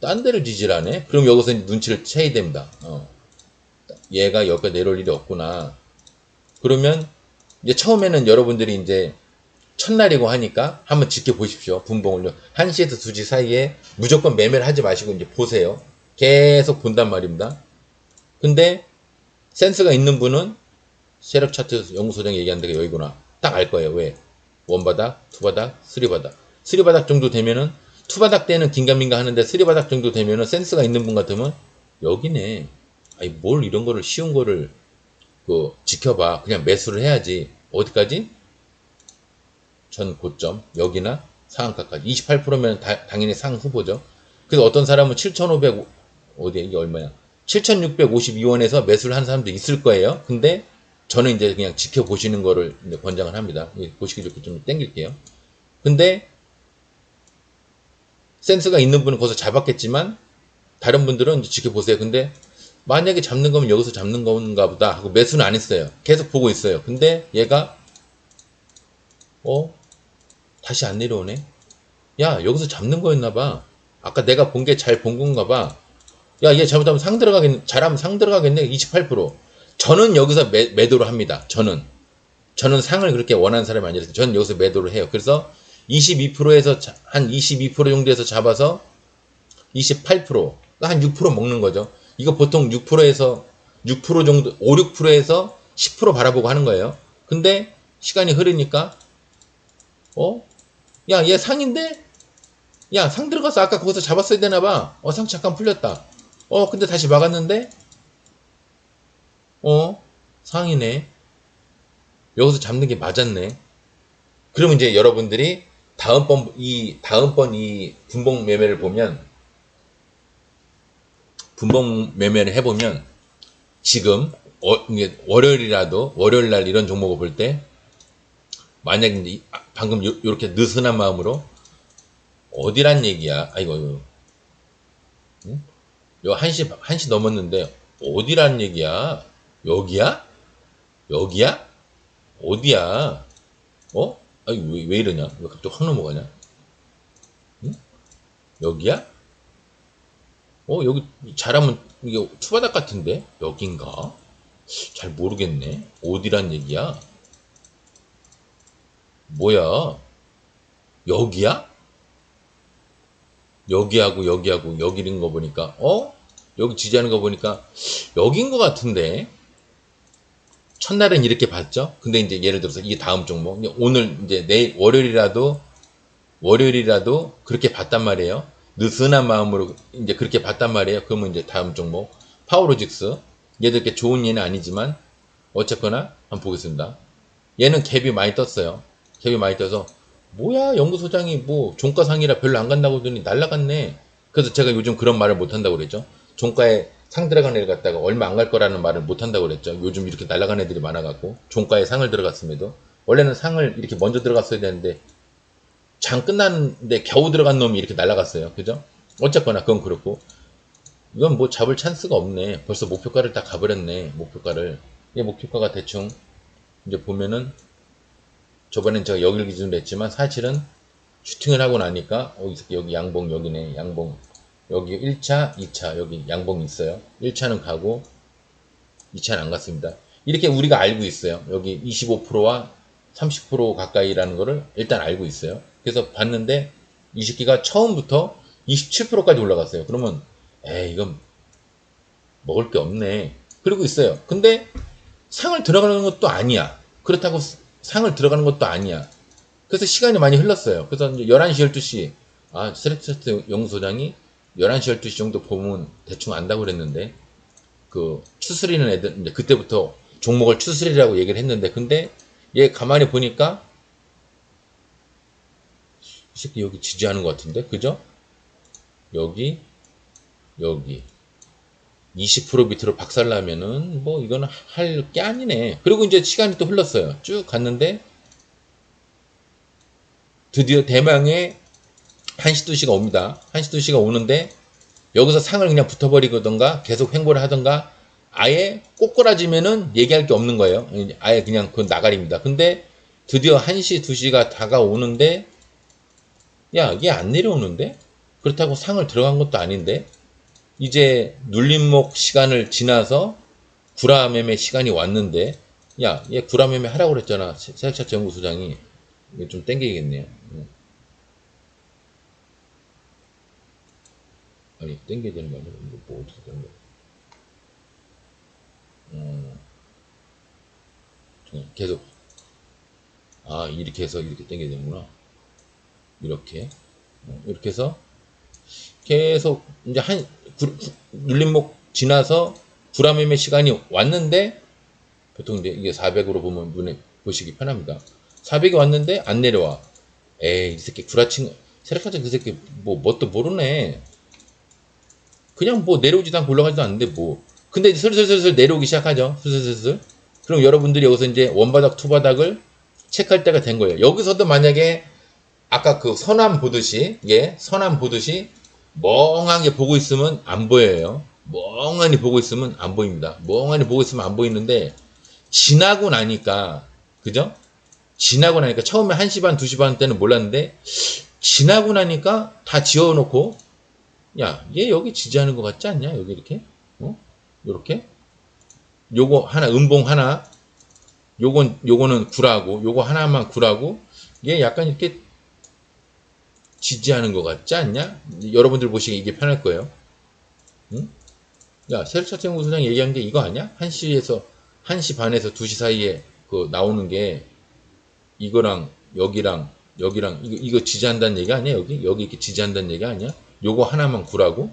딴 데를 지지하네. 그럼 여기서 눈치를 채야 됩니다. 얘가 여기까지 내려올 일이 없구나. 그러면 이제 처음에는 여러분들이 이제 첫날이고 하니까 한번 지켜보십시오. 분봉을요. 1시에서 2시 사이에 무조건 매매를 하지 마시고 이제 보세요. 계속 본단 말입니다. 근데 센스가 있는 분은 세력 차트 연구소장이 얘기한 데가 여기구나. 딱 알 거예요. 왜? 원바닥, 투바닥, 쓰리바닥. 쓰리바닥 정도 되면은 투바닥 때는 긴가민가 하는데 쓰리바닥 정도 되면은 센스가 있는 분 같으면 여기네. 아니 뭘 이런 거를 쉬운 거를 지켜봐. 그냥 매수를 해야지. 어디까지? 전 고점 여기나 상한가까지 28%면 당연히 상 후보죠. 그래서 어떤 사람은 7,500 어디에 이게 얼마야? 7,652원에서 매수를 한 사람도 있을 거예요. 근데 저는 이제 그냥 지켜보시는 거를 이제 권장을 합니다. 보시기 좋게 좀 땡길게요. 근데 센스가 있는 분은 거기서 잡았겠지만 다른 분들은 이제 지켜보세요. 근데 만약에 잡는 거면 여기서 잡는 건가 보다 하고 매수는 안 했어요. 계속 보고 있어요. 근데 얘가 다시 안 내려오네. 야 여기서 잡는 거였나 봐. 아까 내가 본 게 잘 본 건가 봐. 야 얘 잘못하면 상 들어가겠네. 잘하면 상 들어가겠네. 28%. 저는 여기서 매도를 합니다. 저는 상을 그렇게 원하는 사람이 아니라서 저는 여기서 매도를 해요. 그래서 22%에서 한 22% 정도에서 잡아서 28%, 한 6% 먹는 거죠. 이거 보통 6%에서 6% 정도, 5, 6%에서 10% 바라보고 하는 거예요. 근데 시간이 흐르니까 야, 얘 상인데? 야, 상 들어가서 아까 거기서 잡았어야 되나봐. 상 잠깐 풀렸다. 근데 다시 막았는데? 상이네. 여기서 잡는 게 맞았네. 그러면 이제 여러분들이 다음번 이 분봉 매매를 보면, 분봉 매매를 해보면, 지금, 월요일날 이런 종목을 볼 때, 만약에 이제 방금 요렇게 느슨한 마음으로, 어디란 얘기야? 아이고, 응? 요 1시 넘었는데, 어디란 얘기야? 여기야? 여기야? 어디야? 아니, 왜 이러냐? 왜 갑자기 확 넘어가냐? 응? 여기야? 여기 잘하면 이게 투바닥 같은데? 여긴가? 잘 모르겠네. 어디란 얘기야? 뭐야? 여기야? 여기하고 여기하고 여기인 거 보니까 여기 지지하는 거 보니까 여긴 거 같은데 첫날은 이렇게 봤죠. 근데 이제 예를 들어서 이게 다음 종목 오늘 이제 내일 월요일이라도 그렇게 봤단 말이에요. 느슨한 마음으로 이제 그렇게 봤단 말이에요. 그러면 이제 다음 종목 파워로직스 얘도 이렇게 좋은 예는 아니지만 어쨌거나 한번 보겠습니다. 얘는 갭이 많이 떴어요. 갭이 많이 떠서 뭐야 연구소장이 뭐 종가상이라 별로 안 간다고 하더니 날라갔네. 그래서 제가 요즘 그런 말을 못한다고 그랬죠. 종가에 상 들어간 애를 갖다가 얼마 안 갈 거라는 말을 못한다고 그랬죠. 요즘 이렇게 날라간 애들이 많아갖고 종가에 상을 들어갔음에도 원래는 상을 이렇게 먼저 들어갔어야 되는데 장 끝났는데 겨우 들어간 놈이 이렇게 날라갔어요. 그죠? 어쨌거나 그건 그렇고 이건 뭐 잡을 찬스가 없네. 벌써 목표가를 다 가버렸네. 목표가를. 이 목표가가 대충 이제 보면은 저번엔 제가 여기를 기준으로 했지만 사실은 슈팅을 하고 나니까 이 새끼 여기 양봉 여기네. 양봉. 여기 1차, 2차 여기 양봉이 있어요. 1차는 가고 2차는 안 갔습니다. 이렇게 우리가 알고 있어요. 여기 25%와 30% 가까이라는 거를 일단 알고 있어요. 그래서 봤는데 이 새끼가 처음부터 27%까지 올라갔어요. 그러면 에이 이건 먹을 게 없네. 그러고 있어요. 근데 상을 들어가는 것도 아니야. 그렇다고 상을 들어가는 것도 아니야. 그래서 시간이 많이 흘렀어요. 그래서 이제 11시, 12시, 스트레스 연구소장이 11시, 12시 정도 보면 대충 안다고 그랬는데, 그, 추스리는 애들, 이제 그때부터 종목을 추스리라고 얘기를 했는데, 근데 얘 가만히 보니까, 이 새끼 여기 지지하는 것 같은데, 그죠? 여기, 여기. 20% 밑으로 박살나면은, 뭐, 이거는 할 게 아니네. 그리고 이제 시간이 또 흘렀어요. 쭉 갔는데, 드디어 대망의 1시, 2시가 옵니다. 1시, 2시가 오는데 여기서 상을 그냥 붙어버리던가 계속 횡보를 하던가 아예 꼬꾸라지면은 얘기할 게 없는 거예요. 아예 그냥 그건 나가리입니다. 근데 드디어 1시, 2시가 다가오는데 야, 이게 안 내려오는데? 그렇다고 상을 들어간 것도 아닌데 이제 눌림목 시간을 지나서 구라매매 시간이 왔는데 야, 얘 구라매매 하라고 그랬잖아. 세력차트 연구소장이. 이게 좀 땡기겠네요. 아니 땡겨야 되는 거 아니야? 이거 뭐 어떻게 되는 거야? 계속 이렇게 해서 이렇게 땡겨야 되는구나. 이렇게 이렇게 해서 계속 이제 눌림목 지나서 구라매매 시간이 왔는데 보통 이제 이게 400으로 보면 눈에 보시기 편합니다. 400이 왔는데 안 내려와. 에이 이 새끼 구라친 세력하자 그 새끼 뭐 뭣도 모르네. 그냥 뭐 내려오지도 않고 올라가지도 않는데 뭐. 근데 이제 슬슬슬슬 내려오기 시작하죠. 슬슬슬슬. 그럼 여러분들이 여기서 이제 원바닥, 투바닥을 체크할 때가 된 거예요. 여기서도 만약에 아까 그 선암 보듯이, 선암 보듯이 멍하게 보고 있으면 안 보여요. 멍하니 보고 있으면 안 보입니다. 멍하니 보고 있으면 안 보이는데, 지나고 나니까, 그죠? 지나고 나니까, 처음에 1시 반, 2시 반 때는 몰랐는데, 지나고 나니까 다 지워놓고, 야, 얘 여기 지지하는 것 같지 않냐? 여기 이렇게? 요렇게? 요거 하나, 음봉 하나, 요거는 구라고, 요거 하나만 구라고, 얘 약간 이렇게 지지하는 것 같지 않냐? 여러분들 보시기 이게 편할 거예요. 응? 야, 세력차트 연구소장 얘기한 게 이거 아니야? 1시 반에서 2시 사이에 그 나오는 게 이거랑 여기랑 이거 지지한다는 얘기 아니야? 여기 이렇게 지지한다는 얘기 아니야? 요거 하나만 구라고?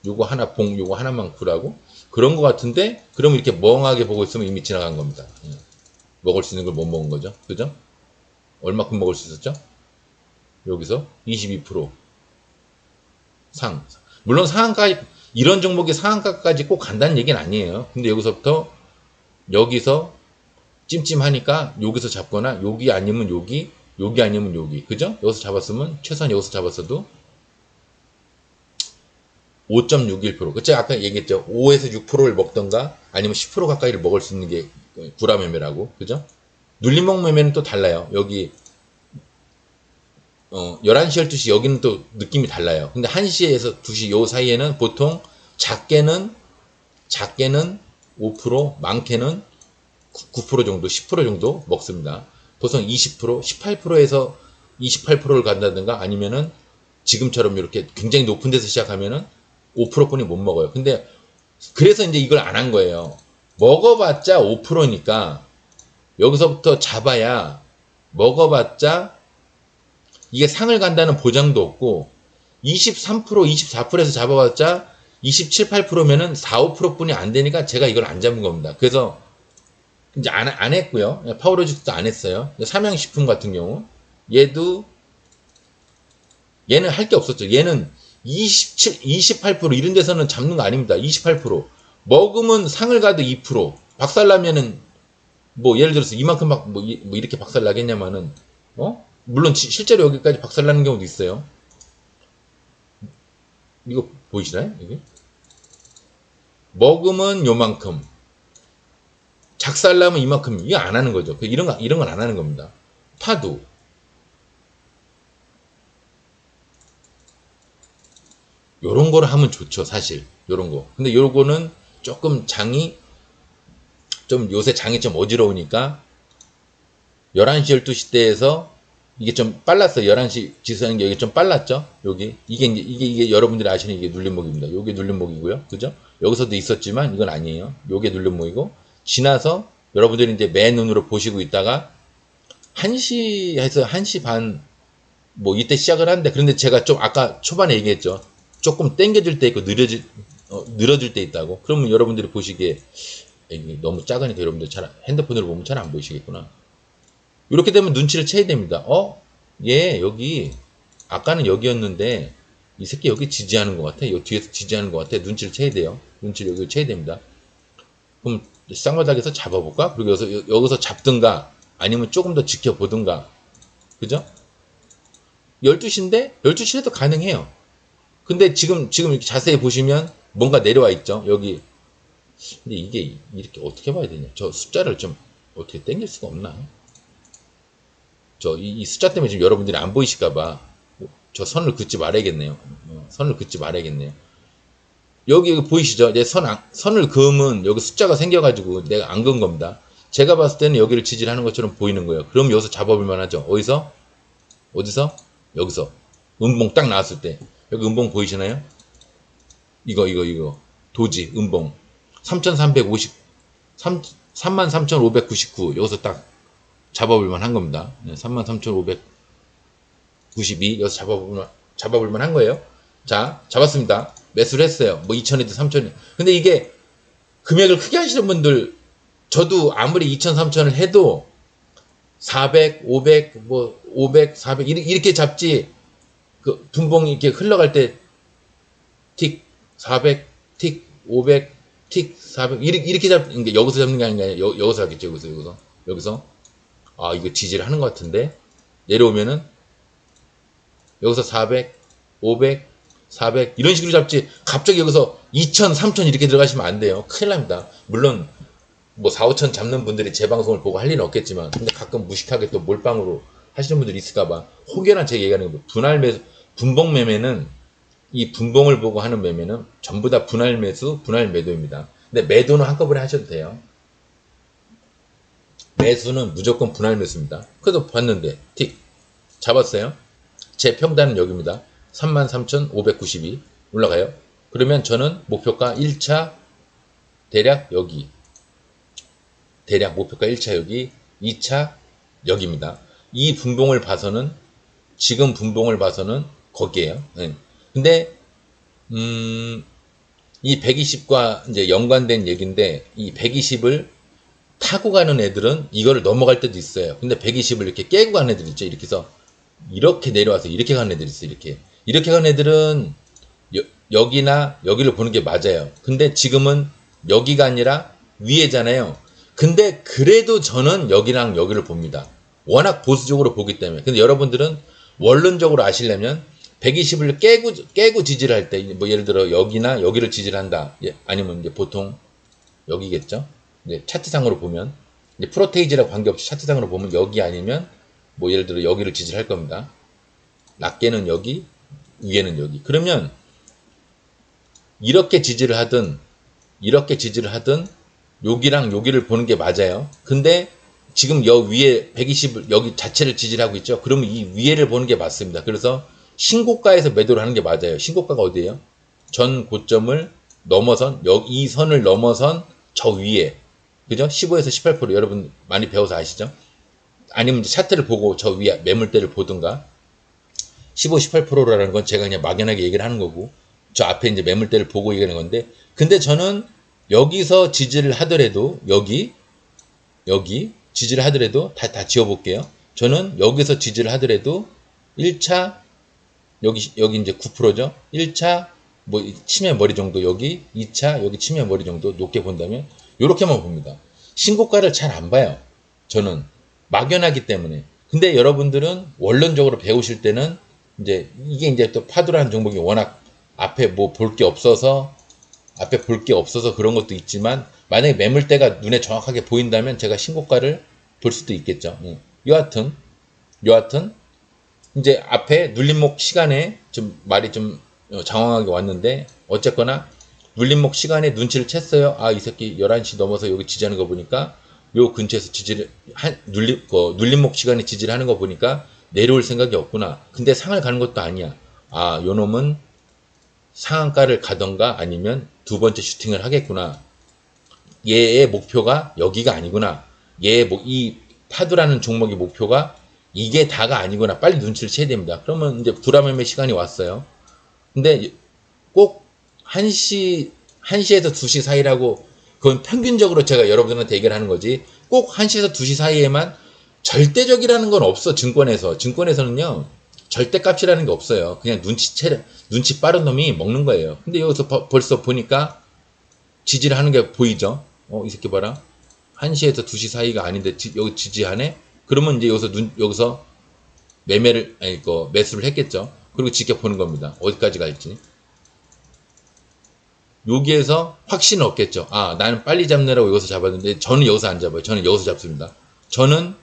요거 하나만 구라고? 그런 것 같은데, 그럼 이렇게 멍하게 보고 있으면 이미 지나간 겁니다. 먹을 수 있는 걸 못 먹은 거죠. 그죠? 얼마큼 먹을 수 있었죠? 여기서 22% 상. 물론 상한가, 이런 종목이 상한가까지 꼭 간다는 얘기는 아니에요. 근데 여기서부터, 여기서 찜찜하니까 여기서 잡거나, 여기 아니면 여기 아니면 여기. 그죠? 여기서 잡았으면, 최소한 여기서 잡았어도 5.61%. 그쵸? 아까 얘기했죠. 5에서 6%를 먹던가, 아니면 10% 가까이를 먹을 수 있는 게 구라매매라고. 그죠? 눌림목 매매는 또 달라요. 여기 11시, 12시 여기는 또 느낌이 달라요. 근데 1시에서 2시 요 사이에는 보통 작게는 5%, 많게는 9% 정도, 10% 정도 먹습니다. 보통 20%, 18%에서 28%를 간다든가 아니면은 지금처럼 이렇게 굉장히 높은 데서 시작하면은 5%뿐이 못 먹어요. 근데 그래서 이제 이걸 안 한 거예요. 먹어봤자 5%니까 여기서부터 잡아야 먹어봤자 이게 상을 간다는 보장도 없고 23%, 24%에서 잡아봤자 27, 8%면은 4, 5%뿐이 안 되니까 제가 이걸 안 잡은 겁니다. 그래서 이제 안 했고요. 파워로직도 안 했어요. 삼양식품 같은 경우 얘는 할 게 없었죠. 얘는 27, 28% 이런 데서는 잡는 거 아닙니다. 28% 먹으면 상을 가도 2% 박살나면은 뭐 예를 들어서 이만큼 뭐 이렇게 박살나겠냐마는 물론 실제로 여기까지 박살나는 경우도 있어요. 이거 보이시나요? 이게 먹으면 요만큼, 작살나면 이만큼. 이거 안 하는 거죠. 이런 건 안 하는 겁니다. 파도. 요런 거를 하면 좋죠, 사실. 요런 거. 근데 요거는 조금 요새 장이 좀 어지러우니까 11시, 12시 때에서 이게 좀 빨랐어요. 11시 지수하는 게 여기 좀 빨랐죠? 여기. 이게 여러분들이 아시는 이게 눌림목입니다. 요게 눌림목이고요. 그죠? 여기서도 있었지만 이건 아니에요. 요게 눌림목이고. 지나서 여러분들이 이제 맨눈으로 보시고 있다가 1시에서 1시 반, 뭐 이때 시작을 하는데, 그런데 제가 좀 아까 초반에 얘기했죠. 조금 땡겨질 때 있고 늘어질 때 있다고. 그러면 여러분들이 보시기에 이게 너무 작으니까 여러분들 핸드폰으로 보면 잘 안 보이시겠구나. 이렇게 되면 눈치를 채야 됩니다. 얘 여기 아까는 여기였는데 이 새끼 여기 지지하는 것 같아. 여기 뒤에서 지지하는 것 같아. 눈치를 채야 돼요. 눈치를 여기 채야 됩니다. 그럼 쌍바닥에서 잡아볼까? 그리고 여기서 잡든가 아니면 조금 더 지켜보든가. 그죠? 12시인데 12시에도 가능해요. 근데 지금 이렇게 자세히 보시면 뭔가 내려와 있죠. 여기. 근데 이게 이렇게 어떻게 봐야 되냐? 저 숫자를 좀 어떻게 당길 수가 없나? 이 숫자 때문에 지금 여러분들이 안 보이실까봐 저 선을 긋지 말아야겠네요. 선을 긋지 말아야겠네요. 여기 보이시죠? 내 선을 그으면 여기 숫자가 생겨가지고 내가 안 그은 겁니다. 제가 봤을 때는 여기를 지지하는 것처럼 보이는 거예요. 그럼 여기서 잡아볼만 하죠. 어디서? 여기서. 음봉 딱 나왔을 때. 여기 음봉 보이시나요? 이거. 도지, 음봉. 3,350, 33,599. 여기서 딱 잡아볼만 한 겁니다. 33,592. 여기서 잡아볼만 한 거예요. 자, 잡았습니다. 매수를 했어요. 뭐 2,000이든 3,000이. 근데 이게 금액을 크게 하시는 분들, 저도 아무리 2,000, 3,000을 해도 400, 500, 500, 400 이렇게 잡지. 그 분봉이 이렇게 흘러갈 때 틱, 400, 틱, 500, 틱, 400 이렇게 잡는 게 여기서 잡는 게 아니라 여기서 잡겠죠. 여기서. 아, 이거 지지를 하는 것 같은데 내려오면은 여기서 400, 500, 400 이런 식으로 잡지. 갑자기 여기서 2,000, 3,000 이렇게 들어가시면 안 돼요. 큰일 납니다. 물론 뭐 4, 5천 잡는 분들이 제 방송을 보고 할 일은 없겠지만, 근데 가끔 무식하게 또 몰빵으로 하시는 분들이 있을까봐 혹여나 제가 얘기하는 거, 분봉 매매는, 이 분봉을 보고 하는 매매는 전부 다 분할 매수, 분할 매도입니다. 근데 매도는 한꺼번에 하셔도 돼요. 매수는 무조건 분할 매수입니다. 그래도 봤는데 틱 잡았어요. 제 평단은 여기입니다. 33,592 올라가요. 그러면 저는 목표가 1차 대략 여기, 대략 목표가 1차 여기, 2차 여기입니다. 이 분봉을 봐서는, 지금 분봉을 봐서는 거기에요. 네. 근데 이 120과 이제 연관된 얘기인데, 이 120을 타고 가는 애들은 이거를 넘어갈 때도 있어요. 근데 120을 이렇게 깨고 가는 애들 있죠. 이렇게 해서 이렇게 내려와서 이렇게 가는 애들 있어요. 이렇게 가는 애들은 여기나 여기를 보는 게 맞아요. 근데 지금은 여기가 아니라 위에잖아요. 근데 그래도 저는 여기랑 여기를 봅니다. 워낙 보수적으로 보기 때문에. 근데 여러분들은 원론적으로 아시려면 120을 깨고 지지를 할 때, 뭐 예를 들어 여기나 여기를 지지를 한다. 아니면 이제 보통 여기겠죠. 이제 차트상으로 보면, 이제 프로테이지랑 관계없이 차트상으로 보면 여기 아니면 뭐 예를 들어 여기를 지지를 할 겁니다. 낮게는 여기, 위에는 여기. 그러면 이렇게 지지를 하든 여기랑 여기를 보는 게 맞아요. 근데 지금 여기 위에 120을 여기 자체를 지지를 하고 있죠. 그러면 이 위에를 보는 게 맞습니다. 그래서 신고가에서 매도를 하는 게 맞아요. 신고가가 어디예요? 전 고점을 넘어선, 이 선을 넘어선 저 위에, 그죠? 15에서 18% 여러분 많이 배워서 아시죠? 아니면 이제 차트를 보고 저 위에 매물대를 보든가. 15, 18%라는 건 제가 그냥 막연하게 얘기를 하는 거고, 저 앞에 이제 매물대를 보고 얘기하는 건데, 근데 저는 여기서 지지를 하더라도, 여기 지지를 하더라도, 다 지워볼게요. 저는 여기서 지지를 하더라도 1차 여기 이제 9%죠. 1차 뭐 치매 머리 정도 여기, 2차 여기 치매 머리 정도 높게 본다면 요렇게만 봅니다. 신고가를 잘 안 봐요. 저는 막연하기 때문에. 근데 여러분들은 원론적으로 배우실 때는 이제 이게 이제 또 파도라는 종목이 워낙 앞에 뭐 볼 게 없어서 앞에 볼 게 없어서 그런 것도 있지만 만약에 매물대가 눈에 정확하게 보인다면 제가 신고가를 볼 수도 있겠죠. 여하튼 이제 앞에 눌림목 시간에 좀 말이 좀 장황하게 왔는데 어쨌거나 눌림목 시간에 눈치를 챘어요. 아, 이 새끼 11시 넘어서 여기 지지하는 거 보니까 요 근처에서 지지를 눌림목 시간에 지지를 하는 거 보니까 내려올 생각이 없구나. 근데 상을 가는 것도 아니야. 아, 요 놈은 상한가를 가던가 아니면 두 번째 슈팅을 하겠구나. 얘의 목표가 여기가 아니구나. 이 파두라는 종목의 목표가 이게 다가 아니구나. 빨리 눈치를 채야 됩니다. 그러면 이제 불안매매 시간이 왔어요. 근데 꼭 1시에서 2시 사이라고 그건 평균적으로 제가 여러분들한테 얘기를 하는 거지. 꼭 1시에서 2시 사이에만 절대적이라는 건 없어. 증권에서는요. 절대값이라는 게 없어요. 그냥 눈치 빠른 놈이 먹는 거예요. 근데 여기서 벌써 보니까 지지를 하는 게 보이죠? 이 새끼 봐라. 1시에서 2시 사이가 아닌데 여기 지지하네? 그러면 이제 여기서 매수를 했겠죠. 그리고 지켜보는 겁니다. 어디까지 갈지. 여기에서 확신은 없겠죠. 아, 나는 빨리 잡느라고 여기서 잡았는데 저는 여기서 안 잡아요. 저는 여기서 잡습니다. 저는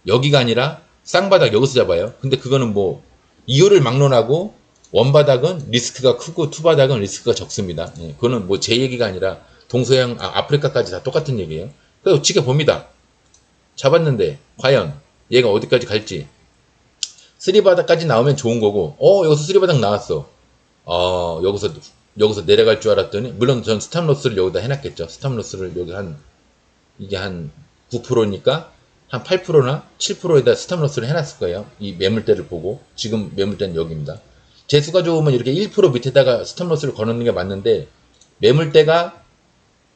여기가 아니라 쌍바닥 여기서 잡아요. 근데 그거는 뭐 이유를 막론하고 원바닥은 리스크가 크고 투바닥은 리스크가 적습니다. 그거는 뭐 제 얘기가 아니라 동서양, 아프리카까지 다 똑같은 얘기예요. 그래서 지켜봅니다. 잡았는데 과연 얘가 어디까지 갈지. 쓰리바닥까지 나오면 좋은 거고, 여기서 쓰리바닥 나왔어. 여기서 내려갈 줄 알았더니, 물론 전 스탑로스를 여기다 해놨겠죠. 스탑로스를 여기 이게 한 9%니까 한 8%나 7%에다 스탑로스를 해놨을 거예요. 이 매물대를 보고. 지금 매물대는 여기입니다. 재수가 좋으면 이렇게 1% 밑에다가 스탑로스를 걸어놓는 게 맞는데, 매물대가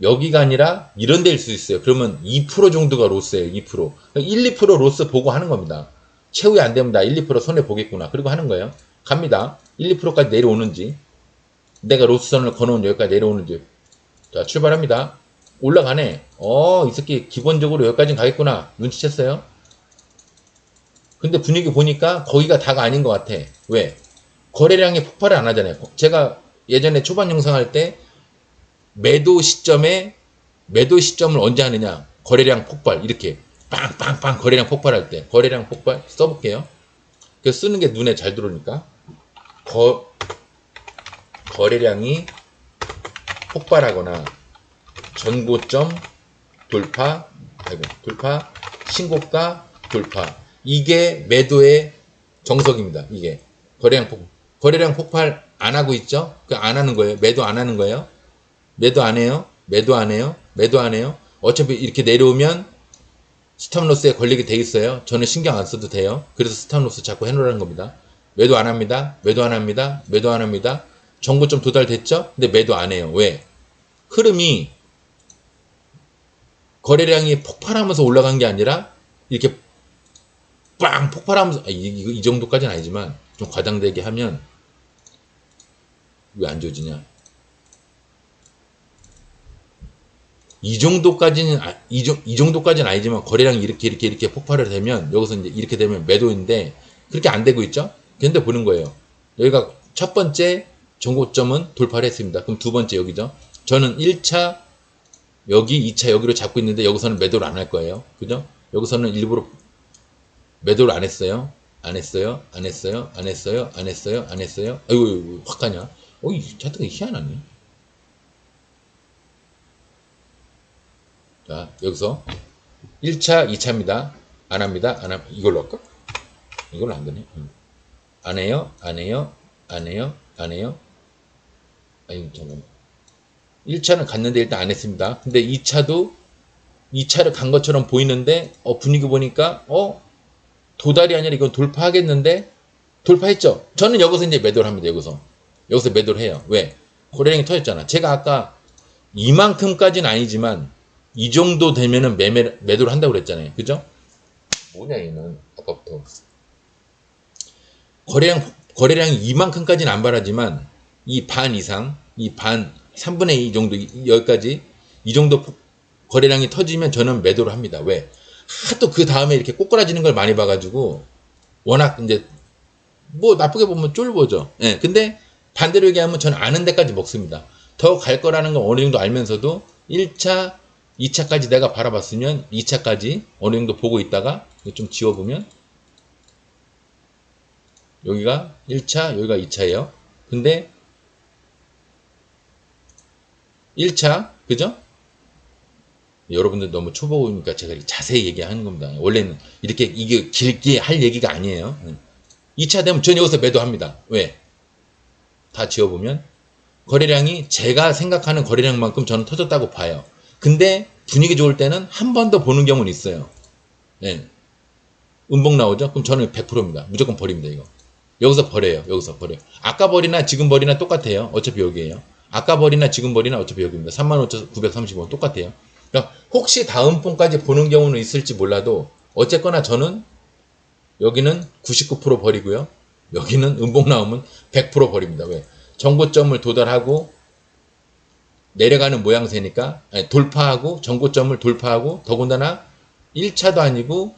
여기가 아니라 이런 데일 수 있어요. 그러면 2% 정도가 로스예요. 2%. 1, 2% 로스 보고 하는 겁니다. 최후에 안 되면 나 1, 2% 손해 보겠구나. 그리고 하는 거예요. 갑니다. 1, 2%까지 내려오는지. 내가 로스선을 거놓은 여기까지 내려오는지. 자, 출발합니다. 올라가네. 이 새끼 기본적으로 여기까지는 가겠구나. 눈치챘어요. 근데 분위기 보니까 거기가 다가 아닌 것 같아. 왜? 거래량이 폭발을 안 하잖아요. 제가 예전에 초반 영상 할 때 매도 시점을 언제 하느냐. 거래량 폭발. 이렇게 빵빵빵 거래량 폭발할 때. 거래량 폭발 써볼게요. 그래서 쓰는 게 눈에 잘 들어오니까. 거래량이 폭발하거나 전고점 돌파, 신고가 돌파. 이게 매도의 정석입니다. 이게 거래량 폭발 안 하고 있죠? 안 하는 거예요. 매도 안 하는 거예요. 매도 안 해요. 어차피 이렇게 내려오면 스탑로스에 걸리게 돼 있어요. 저는 신경 안 써도 돼요. 그래서 스탑로스 자꾸 해놓으라는 겁니다. 매도 안 합니다. 정고점 도달됐죠? 근데 매도 안 해요. 왜? 흐름이 거래량이 폭발하면서 올라간 게 아니라 이렇게 빵 폭발하면서 이 정도까지는 아니지만 좀 과장되게 하면 왜 안 좋아지냐? 이 정도까지는 아니지만 거래량이 이렇게 폭발을 되면 여기서 이제 이렇게 되면 매도인데 그렇게 안 되고 있죠? 근데 보는 거예요. 여기가 첫 번째 정고점은 돌파를 했습니다. 그럼 두 번째 여기죠. 저는 1차 여기, 2차 여기로 잡고 있는데 여기서는 매도를 안 할 거예요. 그죠? 여기서는 일부러 매도를 안 했어요. 아이고, 확 가냐? 이 차트가 희한하네. 자, 여기서 1차, 2차입니다. 안 합니다. 이걸로 할까? 이걸로 안 되네. 안 해요. 아니, 잠깐만. 1차는 갔는데 일단 안 했습니다. 근데 2차를 간 것처럼 보이는데, 분위기 보니까, 도달이 아니라 이건 돌파하겠는데, 돌파했죠? 저는 여기서 이제 매도를 합니다, 여기서 매도를 해요. 왜? 거래량이 터졌잖아. 제가 아까 이만큼까지는 아니지만, 이 정도 되면은 매도를 한다고 그랬잖아요. 그죠? 뭐냐, 얘는. 아까부터. 거래량이 이만큼까지는 안 바라지만, 이 반 이상, 3분의 2 정도, 여기까지, 이 정도 거래량이 터지면 저는 매도를 합니다. 왜? 하도 그 다음에 이렇게 꼬꾸라지는 걸 많이 봐가지고, 워낙 이제, 뭐 나쁘게 보면 쫄보죠. 예, 근데 반대로 얘기하면 저는 아는 데까지 먹습니다. 더 갈 거라는 걸 어느 정도 알면서도 1차, 2차까지 내가 바라봤으면 2차까지 어느 정도 보고 있다가 좀 지워보면 여기가 1차, 여기가 2차예요. 근데 1차, 그죠? 여러분들 너무 초보니까 제가 자세히 얘기하는 겁니다. 원래는 이렇게 이게 길게 할 얘기가 아니에요. 2차 되면 전 여기서 매도합니다. 왜? 다 지워보면 거래량이 제가 생각하는 거래량만큼 저는 터졌다고 봐요. 근데 분위기 좋을 때는 한 번 더 보는 경우는 있어요. 네. 음봉 나오죠? 그럼 저는 100%입니다. 무조건 버립니다, 이거. 여기서 버려요. 여기서 버려요. 아까 버리나 지금 버리나 똑같아요. 어차피 여기에요. 아까 버리나 지금 버리나 어차피 여기입니다. 35,930원 똑같아요. 그러니까 혹시 다음 폰까지 보는 경우는 있을지 몰라도 어쨌거나 저는 여기는 99% 버리고요. 여기는 음봉 나오면 100% 버립니다. 왜? 정고점을 도달하고 내려가는 모양새니까 돌파하고 정고점을 돌파하고 더군다나 1차도 아니고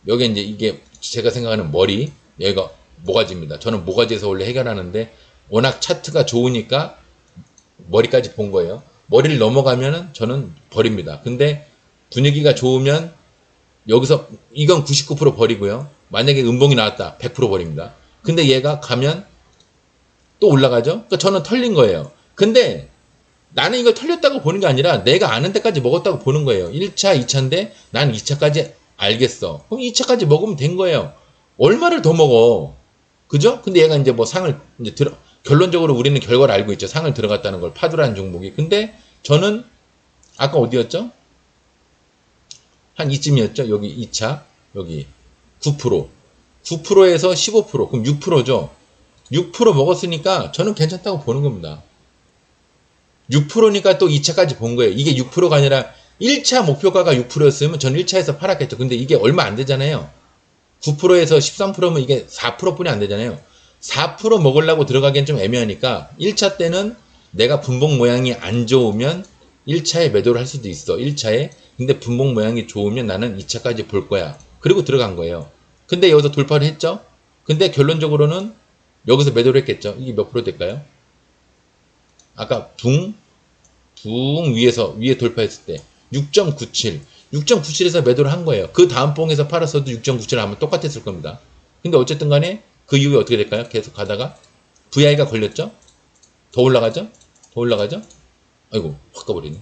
여기 이제 이게 제가 생각하는 머리 여기가 모가지입니다. 저는 모가지에서 원래 해결하는데 워낙 차트가 좋으니까 머리까지 본 거예요. 머리를 넘어가면은 저는 버립니다. 근데 분위기가 좋으면 여기서 이건 99% 버리고요. 만약에 음봉이 나왔다 100% 버립니다. 근데 얘가 가면 또 올라가죠. 그러니까 저는 털린 거예요. 근데 나는 이걸 털렸다고 보는 게 아니라 내가 아는 데까지 먹었다고 보는 거예요. 1차, 2차인데 난 2차까지 알겠어. 그럼 2차까지 먹으면 된 거예요. 얼마를 더 먹어? 그죠? 근데 얘가 이제 뭐 상을 이제 결론적으로 우리는 결과를 알고 있죠. 상을 들어갔다는 걸 파두라는 종목이. 근데 저는 아까 어디였죠? 한 이쯤이었죠. 여기 2차 여기 9% 9%에서 15% 그럼 6%죠. 6% 먹었으니까 저는 괜찮다고 보는 겁니다. 6%니까 또 2차까지 본 거예요. 이게 6%가 아니라 1차 목표가가 6%였으면 저는 1차에서 팔았겠죠. 근데 이게 얼마 안 되잖아요. 9%에서 13%면 이게 4%뿐이 안 되잖아요. 4% 먹으려고 들어가기엔 좀 애매하니까 1차 때는 내가 분봉 모양이 안 좋으면 1차에 매도를 할 수도 있어. 1차에. 근데 분봉 모양이 좋으면 나는 2차까지 볼 거야. 그리고 들어간 거예요. 근데 여기서 돌파를 했죠. 근데 결론적으로는 여기서 매도를 했겠죠. 이게 몇 프로 될까요? 아까 붕 위에서 위에 돌파했을 때 6.97, 6.97에서 매도를 한 거예요. 그 다음 봉에서 팔았어도 6.97을 하면 똑같았을 겁니다. 근데 어쨌든 간에 그 이후에 어떻게 될까요? 계속 가다가 VI가 걸렸죠? 더 올라가죠? 더 올라가죠? 아이고 확 가버리네.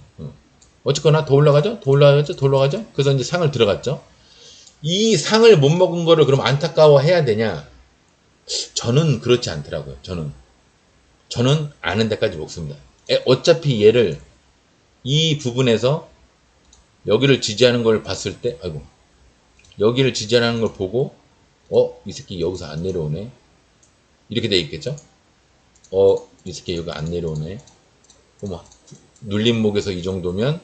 어쨌거나 더 올라가죠? 더 올라가죠? 더 올라가죠? 그래서 이제 상을 들어갔죠. 이 상을 못 먹은 거를 그럼 안타까워 해야 되냐? 저는 그렇지 않더라고요. 저는 아는 데까지 먹습니다. 어차피 얘를 이 부분에서 여기를 지지하는 걸 봤을 때, 아이고, 여기를 지지하는 걸 보고, 이 새끼 여기서 안 내려오네. 이렇게 돼 있겠죠? 이 새끼 여기 안 내려오네. 어머, 눌림목에서 이 정도면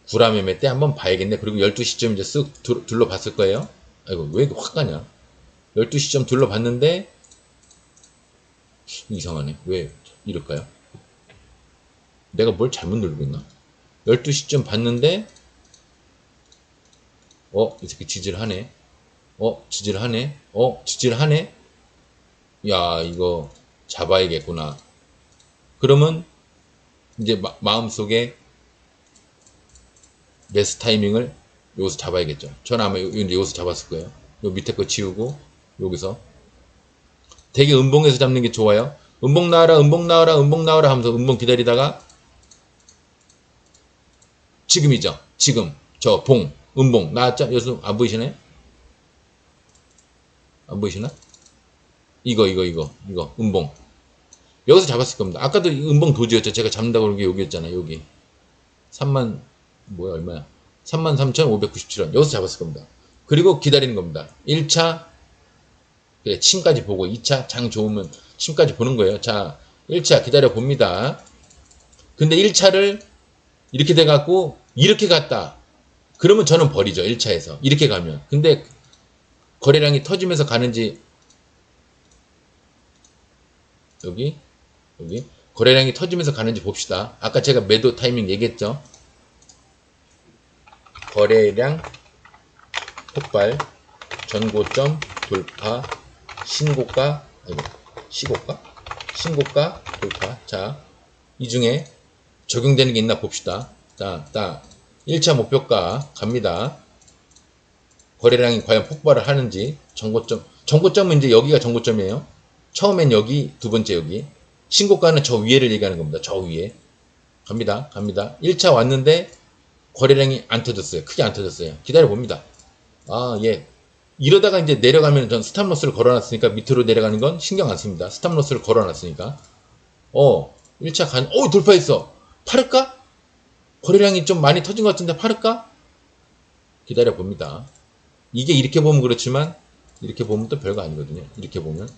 구라매매 때 한번 봐야겠네. 그리고 12시쯤 이제 쓱 둘러봤을 거예요. 아이고, 왜 이렇게 확 가냐? 12시쯤 둘러봤는데, 이상하네. 왜 이럴까요? 내가 뭘 잘못 누르고 있나? 12시쯤 봤는데, 이 새끼 지질하네. 지질하네. 야, 이거 잡아야겠구나. 그러면 이제 마음속에 매수 타이밍을 여기서 잡아야겠죠. 저는 아마 여기서 잡았을 거예요. 요 밑에 거 지우고 여기서 되게 음봉에서 잡는 게 좋아요. 음봉 나와라 하면서 음봉 기다리다가 지금이죠. 지금 저 봉 음봉 나왔죠? 여기서 안 보이시나요? 안 보이시나? 이거 음봉 여기서 잡았을 겁니다. 아까도 음봉 도지였죠. 제가 잡는다고 그런 게 여기였잖아요. 여기 3만 뭐야 얼마야? 33,597원 여기서 잡았을 겁니다. 그리고 기다리는 겁니다. 1차 침까지 보고 2차 장 좋으면 침까지 보는 거예요. 자 1차 기다려 봅니다. 근데 1차를 이렇게 돼갖고 이렇게 갔다. 그러면 저는 버리죠. 1차에서 이렇게 가면. 근데 거래량이 터지면서 가는지 여기 거래량이 터지면서 가는지 봅시다. 아까 제가 매도 타이밍 얘기했죠. 거래량 폭발 전고점 돌파 신고가 돌파. 자 이 중에 적용되는 게 있나 봅시다. 자, 딱 1차 목표가 갑니다. 거래량이 과연 폭발을 하는지 정고점은 이제 여기가 정고점이에요. 처음엔 여기, 두 번째 여기. 신고가는 저 위에를 얘기하는 겁니다. 저 위에. 갑니다. 1차 왔는데 거래량이 안 터졌어요. 크게 안 터졌어요. 기다려 봅니다. 아, 예. 이러다가 이제 내려가면 전 스탑로스를 걸어놨으니까 밑으로 내려가는 건 신경 안 씁니다. 스탑로스를 걸어놨으니까. 1차 돌파했어. 팔을까? 거래량이 좀 많이 터진 것 같은데 팔을까? 기다려 봅니다. 이게 이렇게 보면 그렇지만 이렇게 보면 또 별거 아니거든요. 이렇게 보면.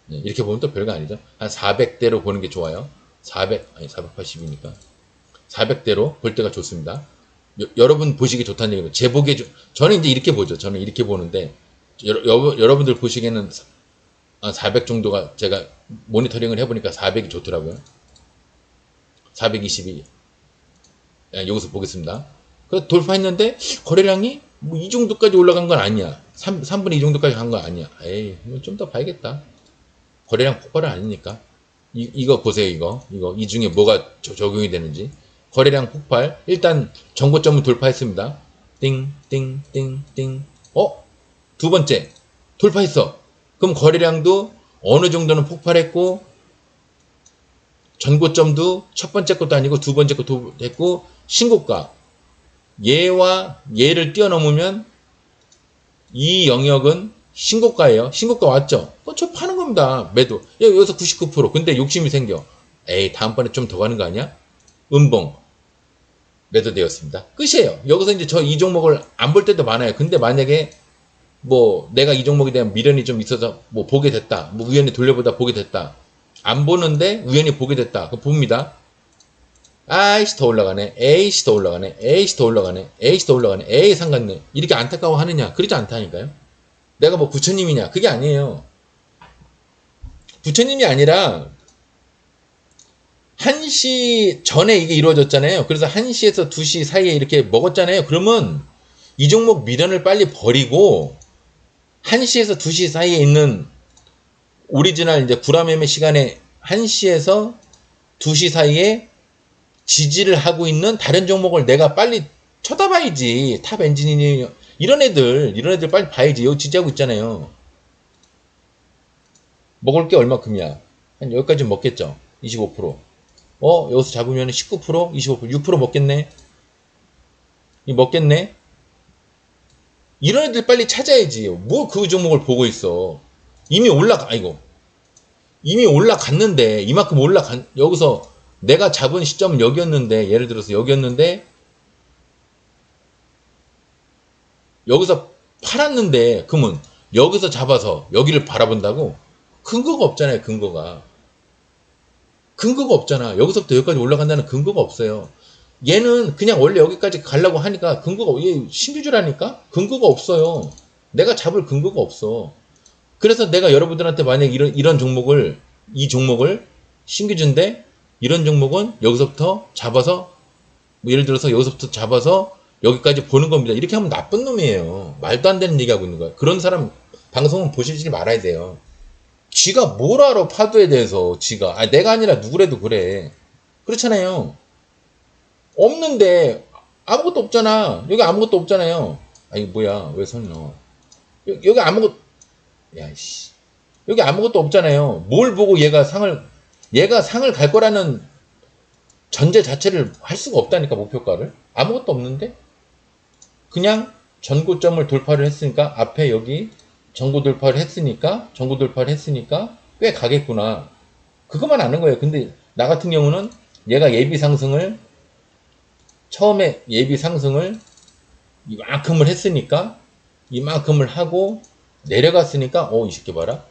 네, 이렇게 보면 또 별거 아니죠. 한 400대로 보는 게 좋아요. 480이니까. 400대로 볼 때가 좋습니다. 여러분 보시기 좋다는 얘기죠. 저는 이제 이렇게 보죠. 저는 이렇게 보는데, 여러분들 보시기에는 400 정도가 제가 모니터링을 해보니까 400이 좋더라고요. 422. 여기서 보겠습니다. 그 돌파했는데, 거래량이 뭐 이 정도까지 올라간 건 아니야. 3분의 2 정도까지 간 건 아니야. 에이, 좀 더 봐야겠다. 거래량 폭발은 아니니까. 이거 보세요, 이거. 이 중에 뭐가 적용이 되는지. 거래량 폭발. 일단, 정고점을 돌파했습니다. 띵, 띵, 띵, 띵. 두 번째. 돌파했어. 그럼 거래량도 어느 정도는 폭발했고, 전고점도 첫 번째 것도 아니고 두 번째 것도 했고, 신고가. 얘와 얘를 뛰어넘으면 이 영역은 신고가예요. 신고가 왔죠? 저 파는 겁니다. 매도. 여기서 99%. 근데 욕심이 생겨. 에이, 다음번에 좀 더 가는 거 아니야? 음봉. 매도되었습니다. 끝이에요. 여기서 이제 저 이 종목을 안 볼 때도 많아요. 근데 만약에 뭐 내가 이 종목에 대한 미련이 좀 있어서 뭐 보게 됐다. 뭐 우연히 돌려보다 보게 됐다. 안 보는데 우연히 보게 됐다. 그거 봅니다. 아이씨 더 올라가네. 에이씨 더 올라가네. 에이씨 더 올라가네. 에이씨 더 올라가네. 에이 상관네. 이렇게 안타까워 하느냐? 그러지 않다니까요. 내가 뭐 부처님이냐? 그게 아니에요. 부처님이 아니라 1시 전에 이게 이루어졌잖아요. 그래서 1시에서 2시 사이에 이렇게 먹었잖아요. 그러면 이 종목 미련을 빨리 버리고 1시에서 2시 사이에 있는 오리지널 이제 구라매매 시간에 1시에서 2시 사이에 지지를 하고 있는 다른 종목을 내가 빨리 쳐다봐야지. 탑 엔지니어 이런 애들 빨리 봐야지. 여기 지지하고 있잖아요. 먹을 게 얼마큼이야? 한 여기까지 먹겠죠. 25%. 여기서 잡으면 19%, 25%, 6% 먹겠네. 먹겠네. 이런 애들 빨리 찾아야지. 뭐 그 종목을 보고 있어. 이미 올라갔는데, 이만큼 여기서 내가 잡은 시점은 여기였는데, 예를 들어서 여기였는데, 여기서 팔았는데, 그러면 여기서 잡아서 여기를 바라본다고? 근거가 없잖아요, 근거가 없잖아. 여기서부터 여기까지 올라간다는 근거가 없어요. 얘는 그냥 원래 여기까지 가려고 하니까 얘 신규주라니까? 근거가 없어요. 내가 잡을 근거가 없어. 그래서 내가 여러분들한테 만약 이런 종목을, 이 종목을 신규주인데, 이런 종목은 여기서부터 잡아서, 뭐 예를 들어서 여기서부터 잡아서 여기까지 보는 겁니다. 이렇게 하면 나쁜 놈이에요. 말도 안 되는 얘기하고 있는 거야. 그런 사람 방송은 보시지 말아야 돼요. 지가 뭘 알아, 파도에 대해서, 지가. 내가 아니라 누구래도 그래. 그렇잖아요. 없는데, 아무것도 없잖아. 여기 아무것도 없잖아요. 이거 뭐야, 왜 손 넣어? 여기 여기 아무것도 없잖아요. 뭘 보고 얘가 상을 갈 거라는 전제 자체를 할 수가 없다니까, 목표가를. 아무것도 없는데? 그냥 전고점을 돌파를 했으니까, 앞에 여기 전고 돌파를 했으니까 꽤 가겠구나. 그것만 아는 거예요. 근데 나 같은 경우는 얘가 처음에 예비 상승을 이만큼을 했으니까, 이만큼을 하고 내려갔으니까, 이 새끼 봐라.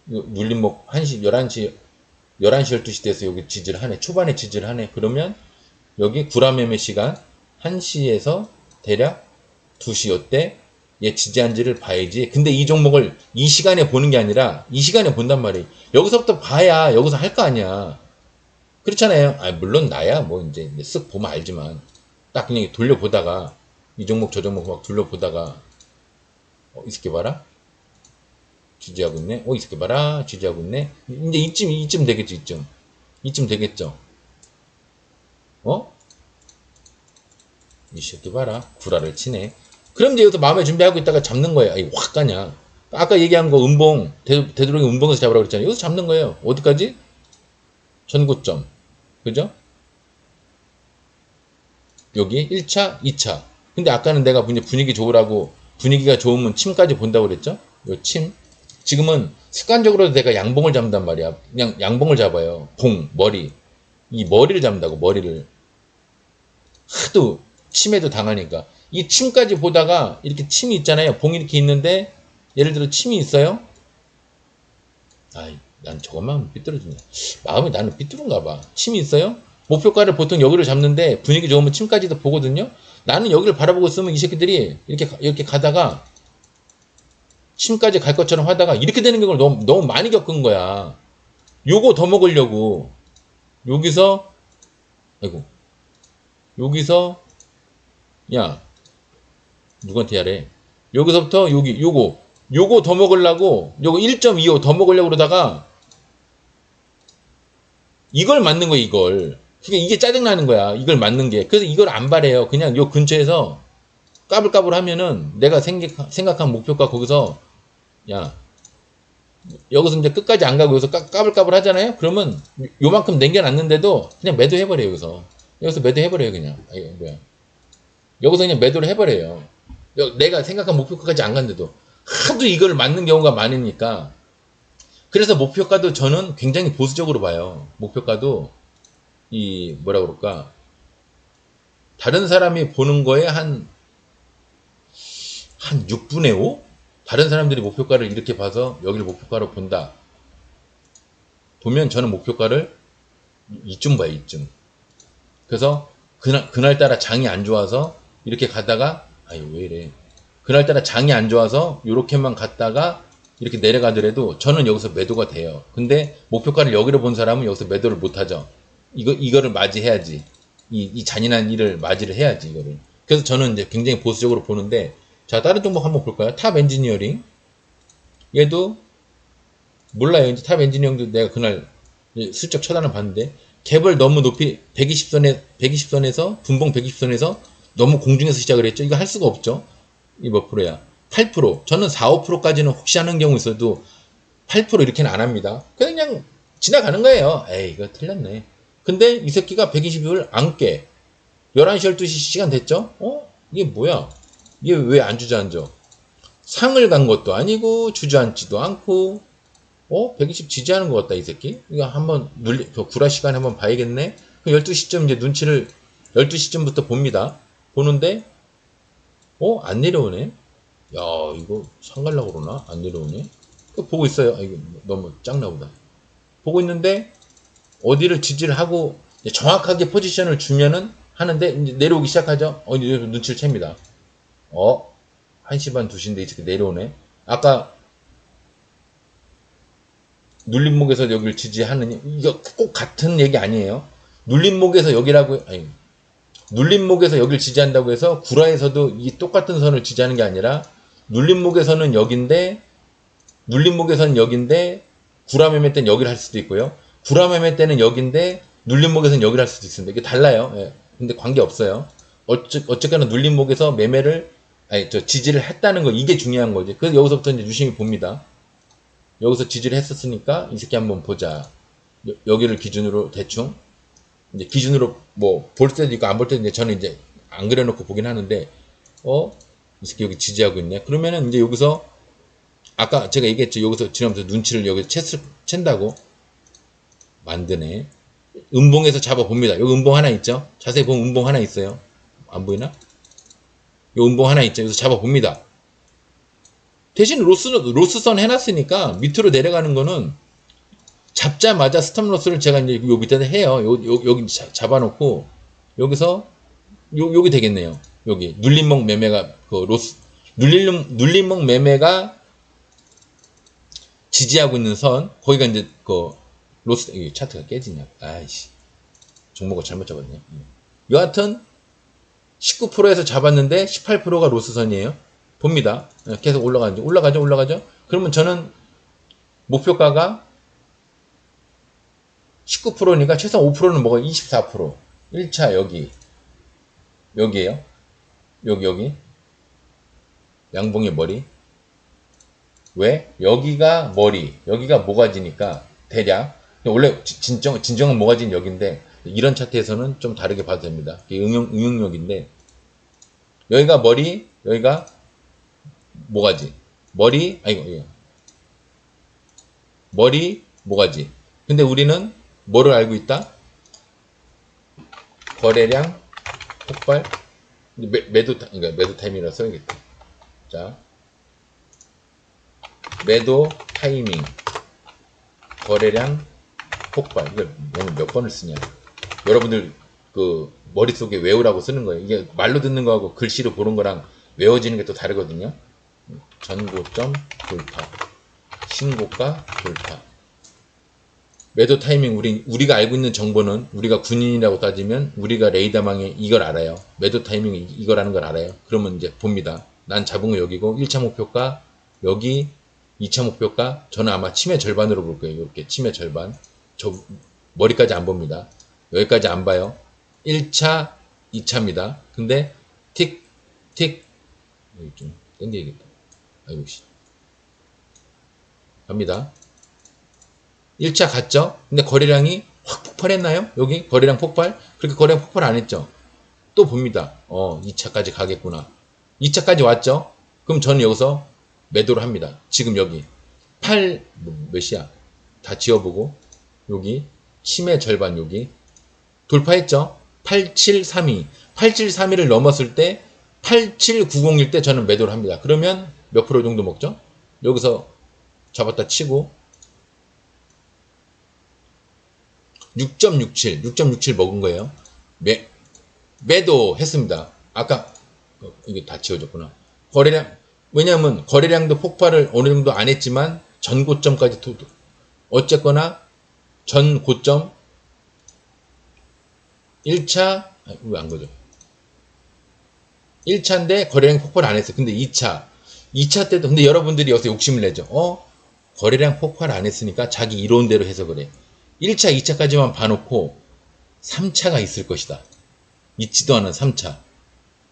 눌림목 1시, 11시, 12시 돼서 여기 지지를 하네. 초반에 지지를 하네. 그러면 여기 구라매매 시간 1시에서 대략 2시 요때 얘 지지한지를 봐야지. 근데 이 종목을 이 시간에 보는 게 아니라 이 시간에 본단 말이에요. 여기서부터 봐야 여기서 할 거 아니야. 그렇잖아요. 물론 나야 뭐 이제 쓱 보면 알지만 딱 그냥 돌려보다가 이 종목 저 종목 막 돌려보다가 이 새끼 봐라. 지지하고 있네. 이 새끼 봐라. 지지하고 있네. 이제 이쯤 되겠죠. 이쯤 되겠죠. 어? 이 새끼 봐라. 구라를 치네. 그럼 이제 여기서 마음의 준비하고 있다가 잡는 거예요. 아이, 확 가냐. 아까 얘기한 거 음봉, 되도록이면 음봉에서 잡으라고 그랬잖아요. 여기서 잡는 거예요. 어디까지? 전고점. 그죠? 여기 1차, 2차. 근데 아까는 내가 분위기 좋으라고, 분위기가 좋으면 침까지 본다고 그랬죠? 요 침. 지금은 습관적으로 내가 양봉을 잡는단 말이야. 그냥 양봉을 잡아요. 봉, 머리. 이 머리를 잡는다고, 머리를. 하도 침에도 당하니까. 이 침까지 보다가 이렇게 침이 있잖아요. 봉이 이렇게 있는데, 예를 들어 침이 있어요? 아이, 난 저것만 삐뚤어지네. 마음이 나는 삐뚤은가 봐. 침이 있어요? 목표가를 보통 여기를 잡는데 분위기 좋으면 침까지도 보거든요. 나는 여기를 바라보고 있으면 이 새끼들이 이렇게 가다가 침까지 갈 것처럼 하다가 이렇게 되는 경우를 너무 많이 겪은 거야. 요거 더 먹으려고 여기서 아이고 여기서 야 누구한테 야래. 여기서부터 여기 요거 더 먹으려고 요거 1.25 더 먹으려고 그러다가 이걸 맞는 거야 이걸. 그러니까 이게 짜증나는 거야. 이걸 맞는 게. 그래서 이걸 안 바래요. 그냥 요 근처에서 까불까불 하면은 내가 생각한 목표가 거기서 야 여기서 이제 끝까지 안 가고 여기서 까불까불 하잖아요. 그러면 요만큼 남겨놨는데도 그냥 매도해버려요. 여기서 매도해버려요. 그냥 뭐야. 여기서 그냥 매도를 해버려요. 내가 생각한 목표가까지 안 갔는데도 하도 이걸 맞는 경우가 많으니까. 그래서 목표가도 저는 굉장히 보수적으로 봐요. 목표가도 이 뭐라 그럴까 다른 사람이 보는 거에 한 6분의 5? 다른 사람들이 목표가를 이렇게 봐서 여기를 목표가로 본다. 보면 저는 목표가를 이쯤 봐요, 이쯤. 그래서 그날따라 장이 안 좋아서 이렇게 가다가 아유 왜 이래. 그날따라 장이 안 좋아서 이렇게만 갔다가 이렇게 내려가더라도 저는 여기서 매도가 돼요. 근데 목표가를 여기로 본 사람은 여기서 매도를 못 하죠. 이거를 맞이해야지. 이 잔인한 일을 맞이를 해야지, 이거를. 그래서 저는 이제 굉장히 보수적으로 보는데, 자, 다른 종목 한번 볼까요? 탑 엔지니어링. 얘도, 몰라요. 이제 탑 엔지니어링도 내가 그날 슬쩍 쳐다는 봤는데, 갭을 너무 높이, 120선에서, 분봉 120선에서 너무 공중에서 시작을 했죠. 이거 할 수가 없죠. 이 몇 프로야? 8%. 저는 4, 5%까지는 혹시 하는 경우 있어도 8% 이렇게는 안 합니다. 그냥 지나가는 거예요. 에이, 이거 틀렸네. 근데 이 새끼가 120을 안 깨. 11시, 12시 시간 됐죠? 이게 뭐야? 이게 왜 안 주저앉아? 상을 간 것도 아니고, 주저앉지도 않고, 120 지지하는 것 같다, 이 새끼? 이거 한번, 구라 시간에 한번 봐야겠네? 12시쯤 이제 눈치를, 12시쯤부터 봅니다. 보는데, 안 내려오네? 야, 이거 상 갈라고 그러나? 안 내려오네? 보고 있어요. 이거 너무 작나 보다. 보고 있는데, 어디를 지지를 하고 정확하게 포지션을 주면은 하는데 이제 내려오기 시작하죠. 이제 눈치를 챕니다. 1시 반 2시인데 이렇게 내려오네. 아까 눌림목에서 여기를 지지하느니 이거 꼭 같은 얘기 아니에요. 눌림목에서 여기라고 아니 눌림목에서 여기를 지지한다고 해서 구라에서도 이 똑같은 선을 지지하는 게 아니라 눌림목에서는 여긴데 눌림목에서는 여긴데 구라 매매 때는 여기를 할 수도 있고요. 구라 매매 때는 여긴데 눌림목에서는 여기를 할 수도 있습니다. 이게 달라요. 예. 근데 관계 없어요. 어쨌거나 눌림목에서 매매를 지지를 했다는 거 이게 중요한 거지. 그래서 여기서부터 이제 유심히 봅니다. 여기서 지지를 했었으니까 이 새끼 한번 보자. 여기를 기준으로 대충 이제 기준으로 뭐 볼 때도 있고 안 볼 때도 있는데 저는 이제 안 그려놓고 보긴 하는데 이 새끼 여기 지지하고 있네. 그러면은 이제 여기서 아까 제가 얘기했죠. 여기서 지나면서 눈치를 여기 챈다고 만드네. 음봉에서 잡아봅니다. 여기 음봉 하나 있죠? 자세히 보면 음봉 하나 있어요. 안 보이나? 요 음봉 하나 있죠? 여기서 잡아봅니다. 대신 로스선 해놨으니까 밑으로 내려가는 거는 잡자마자 스톱로스를 제가 이제 요 밑에 해요. 여기 잡아놓고 여기서 여기 되겠네요. 여기 눌림목 매매가 그 눌림목 매매가 지지하고 있는 선 거기가 이제 그 로스 이 차트가 깨지냐? 아이씨 종목을 잘못 잡았네. 여하튼 19%에서 잡았는데 18%가 로스선이에요. 봅니다. 계속 올라가죠. 그러면 저는 목표가가 19%니까 최소한 5%는 먹어요. 24%. 1차 여기에요. 여기. 양봉의 머리. 왜? 여기가 머리, 여기가 모가지니까 대략 원래 진정한 모가지는 여기인데 이런 차트에서는 좀 다르게 봐도 됩니다. 이게 응용력인데 여기가 머리, 여기가 모가지. 머리, 모가지. 근데 우리는 뭐를 알고 있다? 거래량, 폭발, 그러니까 매도 타이밍이라 써야겠다. 자, 매도 타이밍, 거래량, 폭발. 이걸 몇 번을 쓰냐. 여러분들 그 머릿속에 외우라고 쓰는 거예요. 이게 말로 듣는 거하고 글씨로 보는 거랑 외워지는 게 또 다르거든요. 전고점 돌파, 신고가 돌파. 매도 타이밍 우리가 알고 있는 정보는 우리가 군인이라고 따지면 우리가 레이더망에 이걸 알아요. 매도 타이밍이 이거라는 걸 알아요. 그러면 이제 봅니다. 난 잡은 거 여기고 1차 목표가 여기 2차 목표가 저는 아마 치매 절반으로 볼 거예요. 이렇게 치매 절반. 저 머리까지 안 봅니다. 여기까지 안 봐요. 1차, 2차입니다. 근데 틱 여기 좀 당겨야겠다. 아이고 씨. 갑니다. 1차 갔죠? 근데 거래량이 확 폭발했나요? 여기 거래량 폭발? 그렇게 거래량 폭발 안 했죠? 또 봅니다. 2차까지 가겠구나. 2차까지 왔죠? 그럼 저는 여기서 매도를 합니다. 지금 여기 몇이야? 다 지워보고 여기 치매 절반 여기 돌파했죠? 8732 8732를 넘었을 때 8790일 때 저는 매도를 합니다. 그러면 몇 프로 정도 먹죠? 여기서 잡았다 치고 6.67 먹은 거예요. 매도 했습니다. 아까 이게 다 지워졌구나. 거래량 왜냐하면 거래량도 폭발을 어느 정도 안 했지만 전 고점까지 어쨌거나 전 고점 1차 왜 안 거죠? 1차인데 거래량 폭발 안 했어요. 근데 2차 때도 근데 여러분들이 여기서 욕심을 내죠. 거래량 폭발 안 했으니까 자기 이론대로 해석을 해. 1차, 2차까지만 봐놓고 3차가 있을 것이다. 있지도 않은 3차.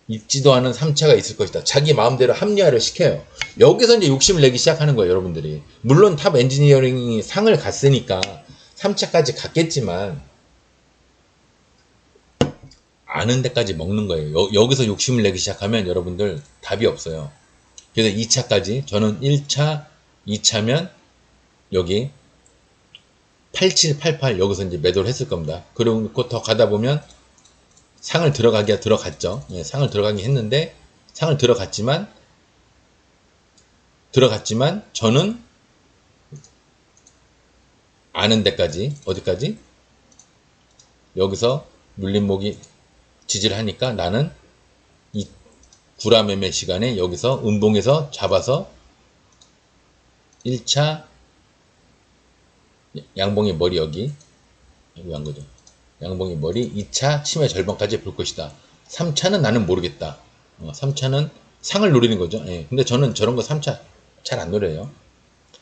있지도 않은 3차가 있을 것이다. 자기 마음대로 합리화를 시켜요. 여기서 이제 욕심을 내기 시작하는 거예요, 여러분들이. 물론 탑 엔지니어링이 상을 갔으니까 3차까지 갔겠지만 아는 데까지 먹는 거예요. 여기서 욕심을 내기 시작하면 여러분들 답이 없어요. 그래서 2차까지 저는 1차, 2차면 여기 8788 여기서 이제 매도를 했을 겁니다. 그리고 더 가다 보면 상을 들어가기가 들어갔죠. 예, 상을 들어가긴 했는데 상을 들어갔지만 저는 아는 데까지 어디까지 여기서 눌림목이 지지를 하니까 나는 이 구라 매매 시간에 여기서 음봉에서 잡아서 1차 양봉의 머리 여기 한 거죠. 양봉의 머리 2차 치매 절반까지 볼 것이다. 3차는 나는 모르겠다. 3차는 상을 노리는 거죠. 예. 근데 저는 저런 거 3차 잘 안 노려요.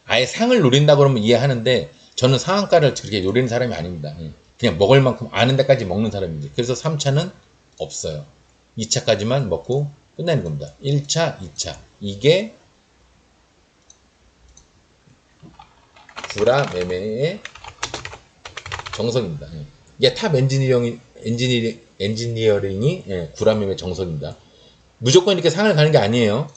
아예 상을 노린다 그러면 이해하는데 저는 상한가를 그렇게 노리는 사람이 아닙니다. 예. 그냥 먹을 만큼 아는 데까지 먹는 사람입니다. 그래서 3차는 없어요. 2차까지만 먹고 끝내는 겁니다. 1차, 2차. 이게 구라 매매의 정석입니다. 이게 탑 엔지니어링이 구라 매매 정석입니다. 무조건 이렇게 상을 가는 게 아니에요.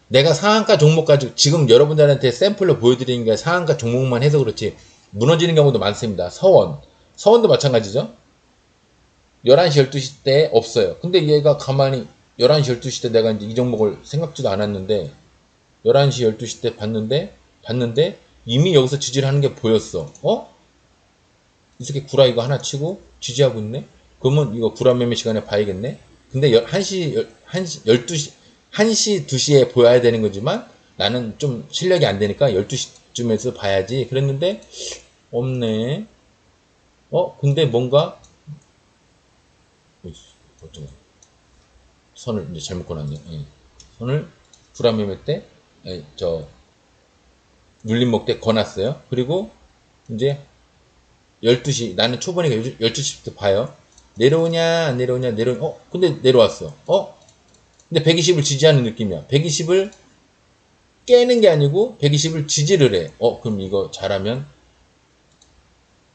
내가 상한가 종목 가지고 지금 여러분들한테 샘플로 보여드리는 게 상한가 종목만 해서 그렇지 무너지는 경우도 많습니다. 서원도 마찬가지죠. 11시 12시 때 없어요. 근데 얘가 가만히 11시 12시 때 내가 이제 이 종목을 생각지도 않았는데 11시 12시 때 봤는데 이미 여기서 지지를 하는 게 보였어. 이 새끼 구라 이거 하나 치고 지지하고 있네? 그러면 이거 구라 매매 시간에 봐야겠네? 근데 1시, 2시에 보여야 되는 거지만 나는 좀 실력이 안 되니까 12시쯤에서 봐야지. 그랬는데, 없네. 근데 뭔가, 어쩌나. 선을 이제 잘못 꺼놨네. 선을 구라 매매 때, 눌림목 때 거놨어요. 그리고 이제 12시, 나는 초반이니까 12시부터 봐요. 내려오냐 안 내려오냐 근데 내려왔어. 근데 120을 지지하는 느낌이야. 120을 깨는 게 아니고 120을 지지를 해. 그럼 이거 잘하면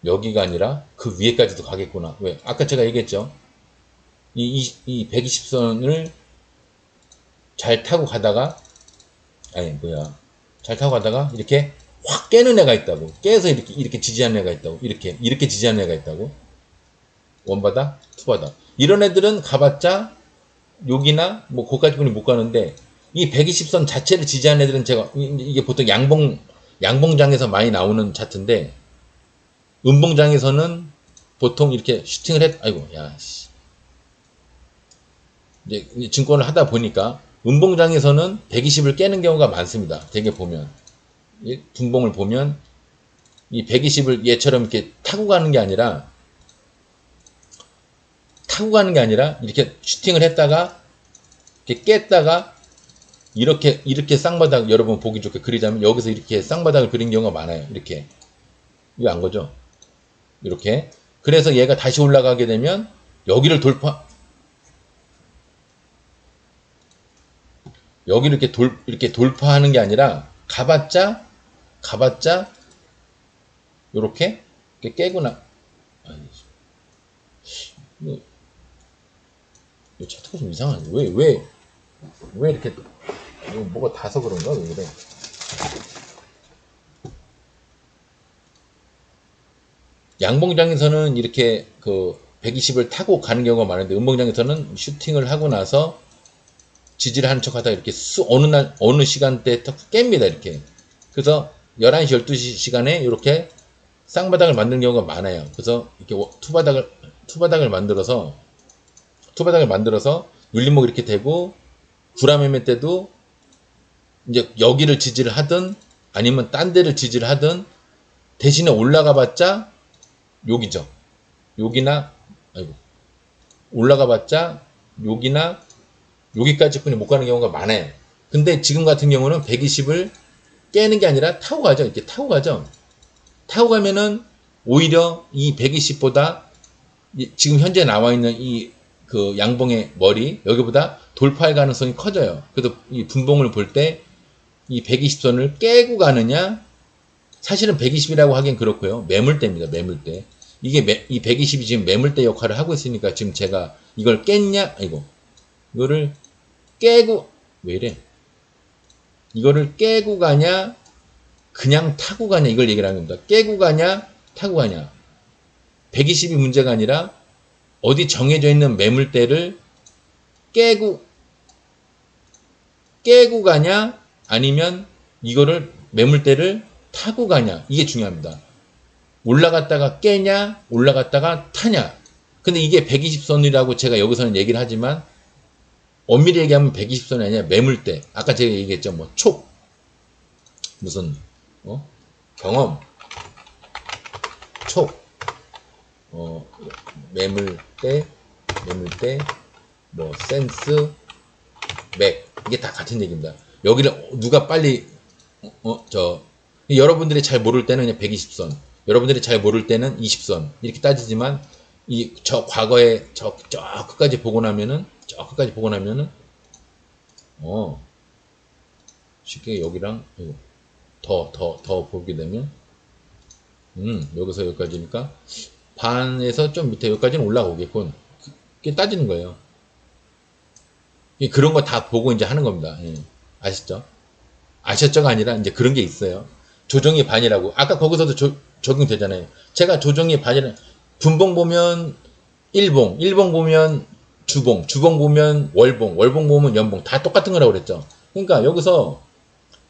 여기가 아니라 그 위에까지도 가겠구나. 왜? 아까 제가 얘기했죠. 이 120선을 잘 타고 가다가 잘 타고 가다가 이렇게 확 깨는 애가 있다고. 깨서 이렇게 지지하는 애가 있다고. 이렇게 지지하는 애가 있다고. 원바닥, 투바닥. 이런 애들은 가봤자 여기나 뭐 거기까지는 못 가는데 이 120선 자체를 지지하는 애들은 제가 이게 보통 양봉장에서 많이 나오는 차트인데 음봉장에서는 보통 이렇게 슈팅을 이제 증권을 하다 보니까 음봉장에서는 120을 깨는 경우가 많습니다. 되게 보면 분봉을 보면 이 120을 얘처럼 이렇게 타고 가는 게 아니라 이렇게 슈팅을 했다가 이렇게 깼다가 이렇게 쌍바닥 여러분 보기 좋게 그리자면 여기서 이렇게 쌍바닥을 그린 경우가 많아요. 이렇게 이거 안 거죠? 이렇게 그래서 얘가 다시 올라가게 되면 여기를 여기를 이렇게 돌파하는 게 아니라 가봤자 요렇게 깨구나. 이 차트가 좀 이상하네. 왜 이렇게 뭐가 다서 그런가? 왜 그래? 양봉장에서는 이렇게 그 120을 타고 가는 경우가 많은데 음봉장에서는 슈팅을 하고 나서 지지를 하는 척 하다가 이렇게 어느 시간대에 딱 깹니다. 이렇게. 그래서 11시, 12시 시간에 이렇게 쌍바닥을 만드는 경우가 많아요. 그래서 이렇게 투바닥을 만들어서 눌림목 이렇게 되고 구라매매 때도 이제 여기를 지지를 하든 아니면 딴 데를 지지를 하든 대신에 올라가 봤자 여기죠. 올라가 봤자 여기까지 뿐이 못 가는 경우가 많아요. 근데 지금 같은 경우는 120을 깨는 게 아니라 타고 가죠. 이렇게 타고 가죠. 타고 가면은 오히려 이 120보다 지금 현재 나와 있는 이 그 양봉의 머리 여기보다 돌파할 가능성이 커져요. 그래서 이 분봉을 볼 때 이 120선을 깨고 가느냐 사실은 120이라고 하긴 그렇고요. 매물대입니다. 매물대. 이 120이 지금 매물대 역할을 하고 있으니까 지금 제가 이걸 깼냐? 이거를 깨고 왜 이래? 이거를 깨고 가냐? 그냥 타고 가냐? 이걸 얘기를 하는 겁니다. 깨고 가냐? 타고 가냐? 120이 문제가 아니라 어디 정해져 있는 매물대를 깨고 가냐? 아니면 이거를 매물대를 타고 가냐? 이게 중요합니다. 올라갔다가 깨냐? 올라갔다가 타냐? 근데 이게 120선이라고 제가 여기서는 얘기를 하지만 엄밀히 얘기하면 120선이 아니라 매물대. 아까 제가 얘기했죠. 뭐 무슨 경험 매물대 뭐 센스 맥 이게 다 같은 얘기입니다. 여기를 누가 빨리 여러분들이 잘 모를 때는 그냥 120선, 여러분들이 잘 모를 때는 20선 이렇게 따지지만 과거에 저 끝까지 보고 나면은 쉽게 여기랑 더 보게 되면 여기서 여기까지니까 반에서 좀 밑에 여기까지는 올라오겠군. 그게 따지는 거예요. 그런 거 다 보고 이제 하는 겁니다. 아시죠? 아셨죠가 아니라 이제 그런 게 있어요. 조정이 반이라고. 아까 거기서도 적용되잖아요. 제가 조정이 반이라 분봉 보면 일봉 보면 주봉 보면 월봉 보면 연봉 다 똑같은 거라고 그랬죠. 그러니까 여기서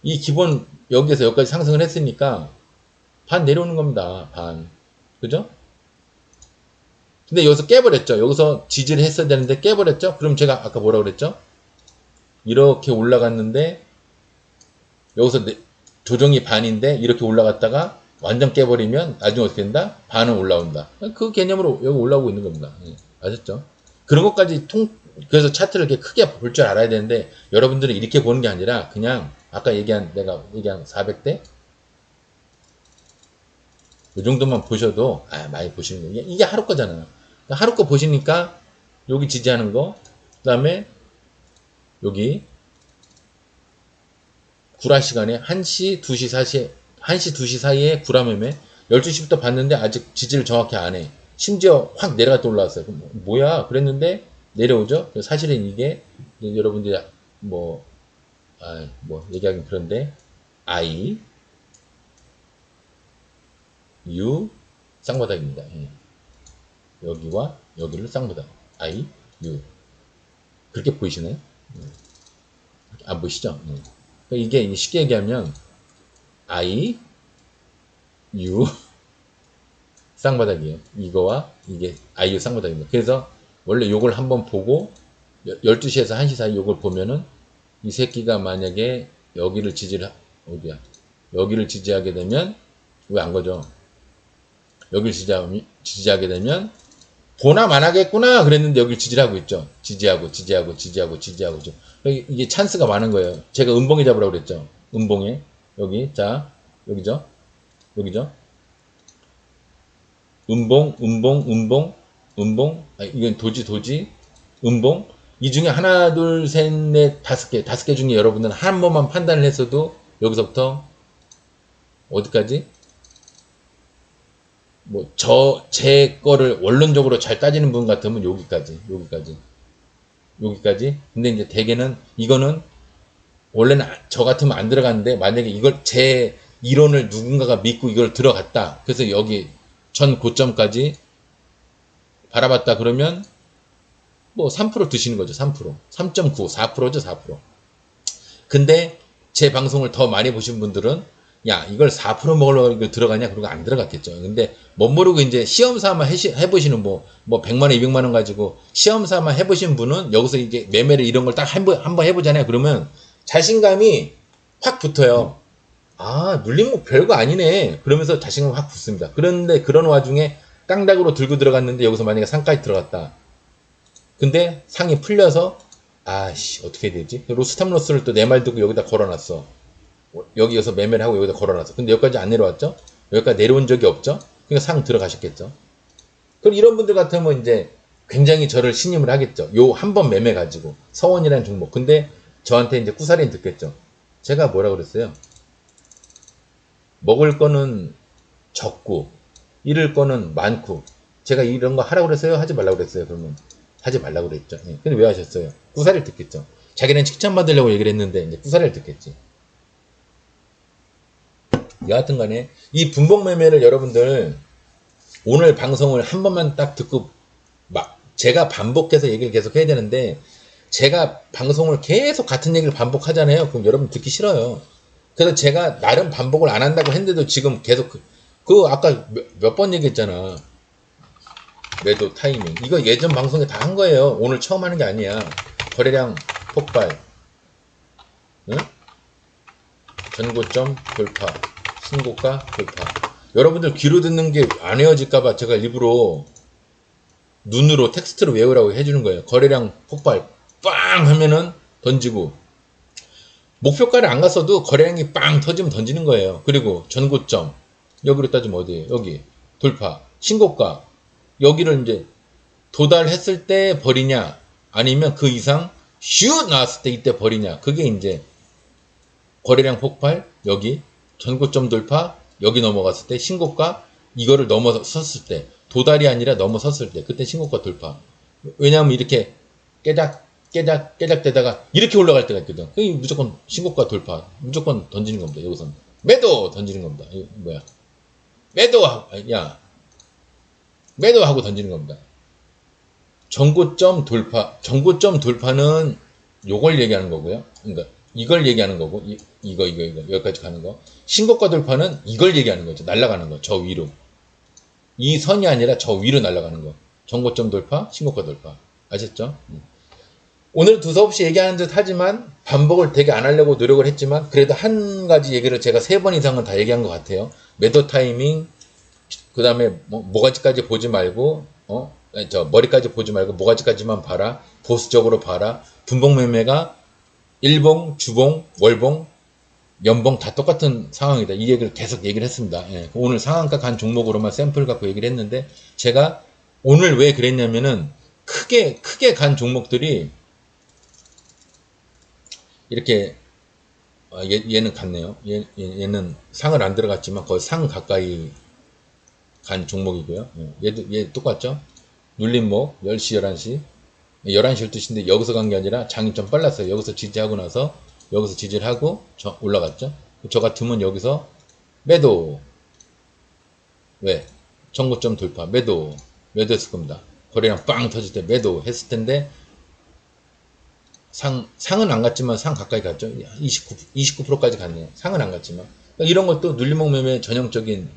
이 기본 여기에서 여기까지 상승을 했으니까 반 내려오는 겁니다. 반. 그죠? 근데 여기서 깨버렸죠. 여기서 지지를 했어야 되는데 깨버렸죠. 그럼 제가 아까 뭐라고 그랬죠? 이렇게 올라갔는데 여기서 조정이 반인데 이렇게 올라갔다가 완전 깨버리면 나중에 어떻게 된다? 반은 올라온다. 그 개념으로 여기 올라오고 있는 겁니다. 아셨죠? 그런 것까지 그래서 차트를 이렇게 크게 볼 줄 알아야 되는데 여러분들은 이렇게 보는 게 아니라 그냥 아까 내가 얘기한 400대 이 정도만 보셔도 많이 보시는 거예요. 이게 하루 거잖아요. 하루 거 보시니까 여기 지지하는 거, 그 다음에 여기 구라 시간에 1시, 2시, 4시, 1시, 2시 사이에 구라 매매 12시부터 봤는데 아직 지지를 정확히 안 해. 심지어 확 내려갔다 올라왔어요. 그럼 뭐야? 그랬는데 내려오죠? 사실은 이게 여러분들이 뭐 얘기하긴 그런데 I, U 쌍바닥입니다. 예. 여기와 여기를 쌍바닥. I, U 그렇게 보이시나요? 안 보이시죠? 그러니까 이게 쉽게 얘기하면 I, U 쌍바닥이에요. 이거와 이게 I, U 쌍바닥입니다. 그래서 원래 요걸 한번 보고 12시에서 1시 사이 요걸 보면은 이 새끼가 만약에 여기를 어디야? 여기를 지지하게 되면 왜 안 거죠? 여기를 지지하게 되면 보나 마나겠구나 그랬는데 여기를 지지를 하고 있죠. 지지하고 이게 찬스가 많은 거예요. 제가 음봉에 잡으라고 그랬죠. 음봉에 여기 자 여기죠. 음봉 이건 도지 음봉 이 중에 하나 둘 셋 넷 다섯 개 중에 여러분들은 한 번만 판단을 했어도 여기서부터 어디까지 제 거를 원론적으로 잘 따지는 분 같으면 여기까지. 근데 이제 대개는 이거는 원래는 저 같으면 안 들어갔는데 만약에 이걸 제 이론을 누군가가 믿고 이걸 들어갔다. 그래서 여기 전 고점까지 바라봤다 그러면 뭐 3% 드시는 거죠. 3%. 3.9, 4%죠. 4%. 근데 제 방송을 더 많이 보신 분들은 야 이걸 4% 먹으려고 이걸 들어가냐 그러고 안 들어갔겠죠. 근데 못 모르고 이제 시험 삼아 해보시는 뭐 100만 원 200만 원 가지고 시험 삼아 해보신 분은 여기서 이제 매매를 이런 걸 딱 한번 해보잖아요. 그러면 자신감이 확 붙어요. 아 눌린 거 별거 아니네 그러면서 자신감 확 붙습니다. 그런데 그런 와중에 깡닥으로 들고 들어갔는데 여기서 만약에 상까지 들어갔다. 근데 상이 풀려서 아씨 어떻게 해야 되지? 스탑로스를 또 내 말 듣고 여기다 걸어놨어. 여기에서 매매를 하고 여기다 걸어놨어. 근데 여기까지 안 내려왔죠? 여기까지 내려온 적이 없죠? 그러니까 상 들어가셨겠죠? 그럼 이런 분들 같으면 이제 굉장히 저를 신임을 하겠죠. 요 한 번 매매 가지고 서원이라는 종목. 근데 저한테 이제 꾸사리 듣겠죠. 제가 뭐라 그랬어요? 먹을 거는 적고 잃을 거는 많고 제가 이런 거 하라고 그랬어요? 하지 말라고 그랬어요? 그러면 하지 말라고 그랬죠. 예. 근데 왜 하셨어요? 꾸사리를 듣겠죠. 자기는 칭찬받으려고 얘기를 했는데 이제 꾸사리를 듣겠지. 여하튼 간에 이 분봉 매매를 여러분들 오늘 방송을 한 번만 딱 듣고 제가 반복해서 얘기를 계속 해야 되는데 제가 방송을 계속 같은 얘기를 반복하잖아요. 그럼 여러분 듣기 싫어요. 그래서 제가 나름 반복을 안 한다고 했는데도 지금 계속 아까 몇 번 얘기했잖아. 매도 타이밍. 이거 예전 방송에 다 한 거예요. 오늘 처음 하는 게 아니야. 거래량 폭발. 응? 전고점 돌파. 신고가 돌파. 여러분들 귀로 듣는 게 안 외워질까봐 제가 일부러 눈으로 텍스트로 외우라고 해주는 거예요. 거래량 폭발. 빵! 하면은 던지고. 목표가를 안 갔어도 거래량이 빵 터지면 던지는 거예요. 그리고 전고점. 여기로 따지면 어디예요? 여기. 돌파. 신고가. 여기를 이제 도달했을 때 버리냐 아니면 그 이상 슛 나왔을 때 이때 버리냐 그게 이제 거래량 폭발 여기 전고점 돌파 여기 넘어갔을 때 신고가 이거를 넘어섰을 때 도달이 아니라 넘어섰을 때 그때 신고가 돌파. 왜냐하면 이렇게 깨작 되다가 이렇게 올라갈 때가 있거든. 그게 무조건 신고가 돌파 무조건 던지는 겁니다. 여기서는 매도 던지는 겁니다. 이거 뭐야 매도 야 매도하고 던지는 겁니다. 전고점 돌파는 요걸 얘기하는 거고요. 그러니까 이걸 얘기하는 거고, 이거 여기까지 가는 거. 신고가 돌파는 이걸 얘기하는 거죠. 날아가는 거, 저 위로. 이 선이 아니라 저 위로 날아가는 거. 전고점 돌파, 신고가 돌파. 아셨죠? 오늘 두서없이 얘기하는 듯 하지만 반복을 되게 안 하려고 노력을 했지만 그래도 한 가지 얘기를 제가 3번 이상은 다 얘기한 것 같아요. 매도 타이밍, 그 다음에 모가지까지 보지 말고 머리까지 보지 말고 모가지까지만 봐라. 보수적으로 봐라. 분봉 매매가 일봉, 주봉, 월봉, 연봉 다 똑같은 상황이다. 이 얘기를 계속 얘기를 했습니다. 예. 오늘 상한가 간 종목으로만 샘플 갖고 얘기를 했는데 제가 오늘 왜 그랬냐면은 크게 간 종목들이 이렇게 얘는 갔네요. 얘는 상을 안 들어갔지만 거의 상 가까이 간 종목이고요. 얘 똑같죠? 눌림목 10시 11시 11시 12시인데 여기서 간 게 아니라 장이 좀 빨랐어요. 여기서 지지하고 나서 여기서 지지를 하고 올라갔죠. 저 같으면 여기서 매도. 왜? 정고점 돌파 매도했을 겁니다. 거래량 빵 터질 때 매도 했을 텐데 상은 안 갔지만 상 가까이 갔죠. 29%까지 갔네요. 상은 안 갔지만. 그러니까 이런 것도 눌림목 매매 전형적인,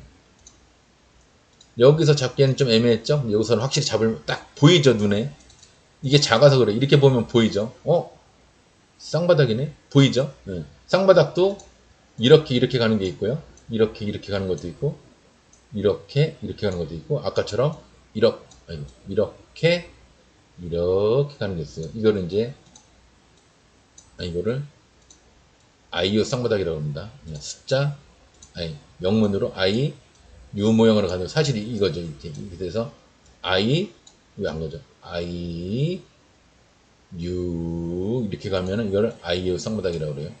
여기서 잡기에는 좀 애매했죠. 여기서는 확실히 딱 보이죠, 눈에. 이게 작아서 그래. 이렇게 보면 보이죠. 쌍바닥이네. 보이죠. 네. 쌍바닥도 이렇게 가는 게 있고요. 이렇게 가는 것도 있고, 이렇게 가는 것도 있고, 아까처럼 이렇게 가는 게 있어요. 이거를 이제 이거를 IU 쌍바닥이라고 합니다. 숫자 영문으로 I U 모형으로 가는, 사실 이거죠. 이렇게 돼서 I 왜 안 가죠? I U 이렇게 가면은 이거를 IU 쌍바닥이라고 그래요.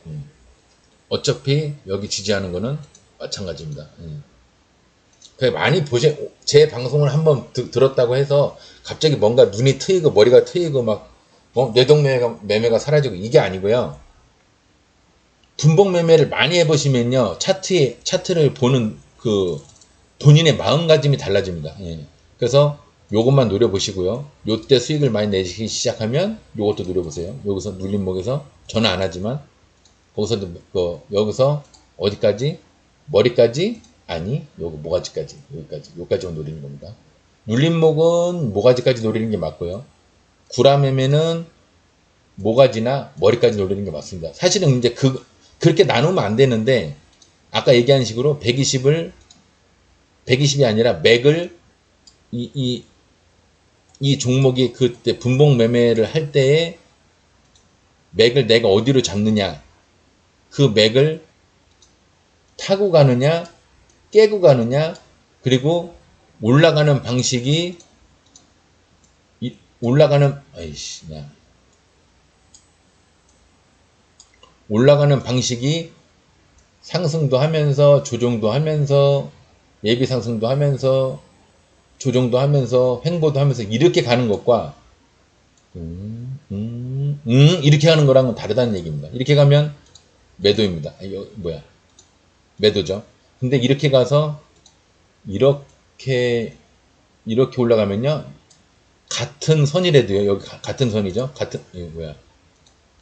어차피 여기 지지하는 거는 마찬가지입니다. 많이 제 방송을 한번 들었다고 해서 갑자기 뭔가 눈이 트이고 머리가 트이고 막 뇌동매매가 사라지고 이게 아니고요. 분봉 매매를 많이 해보시면요, 차트를 보는 그 본인의 마음가짐이 달라집니다. 그래서 요것만 노려보시고요. 요때 수익을 많이 내기 시작하면 요것도 노려보세요. 여기서 눌림목에서 저는 안 하지만 여기서 어디까지? 머리까지? 아니, 요거 모가지까지, 여기까지만 노리는 겁니다. 눌림목은 모가지까지 노리는 게 맞고요. 구라매매는 모가지나 머리까지 노리는 게 맞습니다. 사실은 이제 그렇게 나누면 안 되는데, 아까 얘기한 식으로 120이 아니라 맥을, 이 종목이 그때 분봉 매매를 할 때에 맥을 내가 어디로 잡느냐, 그 맥을 타고 가느냐, 깨고 가느냐, 그리고 올라가는 방식이, 올라가는 방식이 상승도 하면서 조정도 하면서 예비 상승도 하면서 조정도 하면서 횡보도 하면서 이렇게 가는 것과 이렇게 가는 거랑은 다르다는 얘기입니다. 이렇게 가면 매도입니다. 매도죠. 근데 이렇게 가서 이렇게 올라가면요, 같은 선이라도요, 여기 같은 선이죠.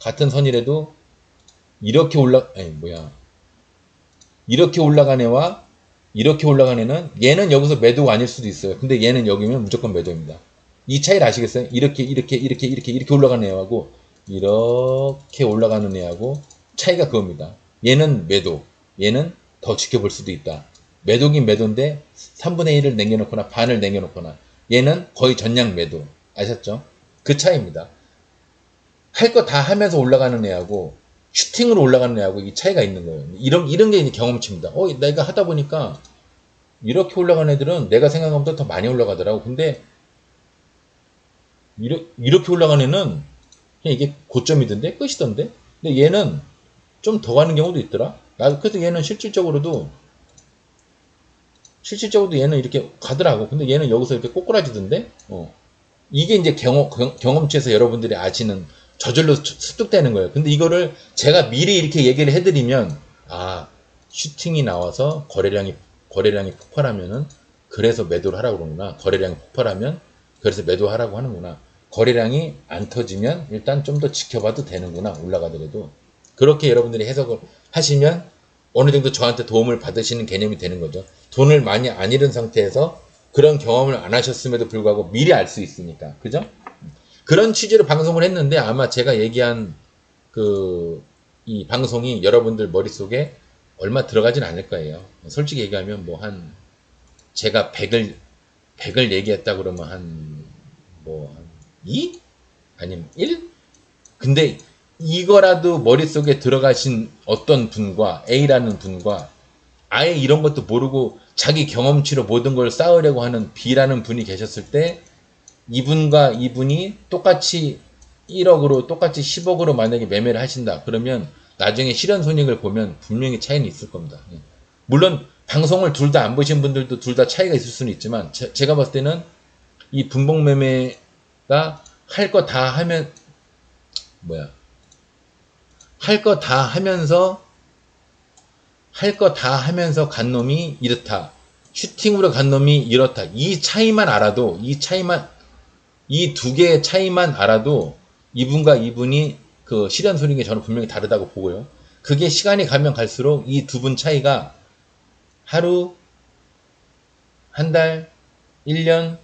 같은 선이라도 이렇게 이렇게 올라간 애와 이렇게 올라간 애는, 얘는 여기서 매도가 아닐 수도 있어요. 근데 얘는 여기면 무조건 매도입니다. 이 차이를 아시겠어요? 이렇게 올라가는 애하고 이렇게 올라가는 애하고 차이가 그겁니다. 얘는 매도, 얘는 더 지켜볼 수도 있다. 매도긴 매도인데 3분의 1을 남겨놓거나 반을 남겨놓거나, 얘는 거의 전량 매도. 아셨죠? 그 차이입니다. 할 거 다 하면서 올라가는 애하고 슈팅으로 올라가는 애하고 이 차이가 있는 거예요. 이런 게 이제 경험치입니다. 내가 하다 보니까 이렇게 올라가는 애들은 내가 생각한 것보다 더 많이 올라가더라고. 근데 이렇게 올라가는 애는 그냥 이게 고점이던데, 끝이던데. 근데 얘는 좀 더 가는 경우도 있더라. 그래서 얘는 실질적으로도 얘는 이렇게 가더라고. 근데 얘는 여기서 이렇게 꼬꾸라지던데. 이게 이제 경험치에서 여러분들이 아시는, 저절로 습득되는 거예요. 근데 이거를 제가 미리 이렇게 얘기를 해드리면, 슈팅이 나와서 거래량이 폭발하면은 그래서 매도를 하라고 그러는구나. 거래량이 폭발하면 그래서 매도하라고 하는구나. 거래량이 안 터지면 일단 좀 더 지켜봐도 되는구나. 올라가더라도. 그렇게 여러분들이 해석을 하시면 어느 정도 저한테 도움을 받으시는 개념이 되는 거죠. 돈을 많이 안 잃은 상태에서 그런 경험을 안 하셨음에도 불구하고 미리 알 수 있으니까. 그죠? 그런 취지로 방송을 했는데, 아마 제가 얘기한 이 방송이 여러분들 머릿속에 얼마 들어가진 않을 거예요. 솔직히 얘기하면 제가 100을 얘기했다 그러면 한 2? 아니면 1? 근데 이거라도 머릿속에 들어가신 어떤 분과, A라는 분과, 아예 이런 것도 모르고 자기 경험치로 모든 걸 쌓으려고 하는 B라는 분이 계셨을 때, 이분과 이분이 똑같이 1억으로 똑같이 10억으로 만약에 매매를 하신다. 그러면 나중에 실현 손익을 보면 분명히 차이는 있을 겁니다. 예. 물론 방송을 둘 다 안 보신 분들도 둘 다 차이가 있을 수는 있지만 제가 봤을 때는 이 분봉 매매가 할 거 다 하면 할 거 다 하면서 간 놈이 이렇다. 슈팅으로 간 놈이 이렇다. 이 차이만 알아도 이 두 개의 차이만 알아도 이분과 이분이 그 실현 손익이 저는 분명히 다르다고 보고요. 그게 시간이 가면 갈수록 이 두 분 차이가 하루, 한 달, 1년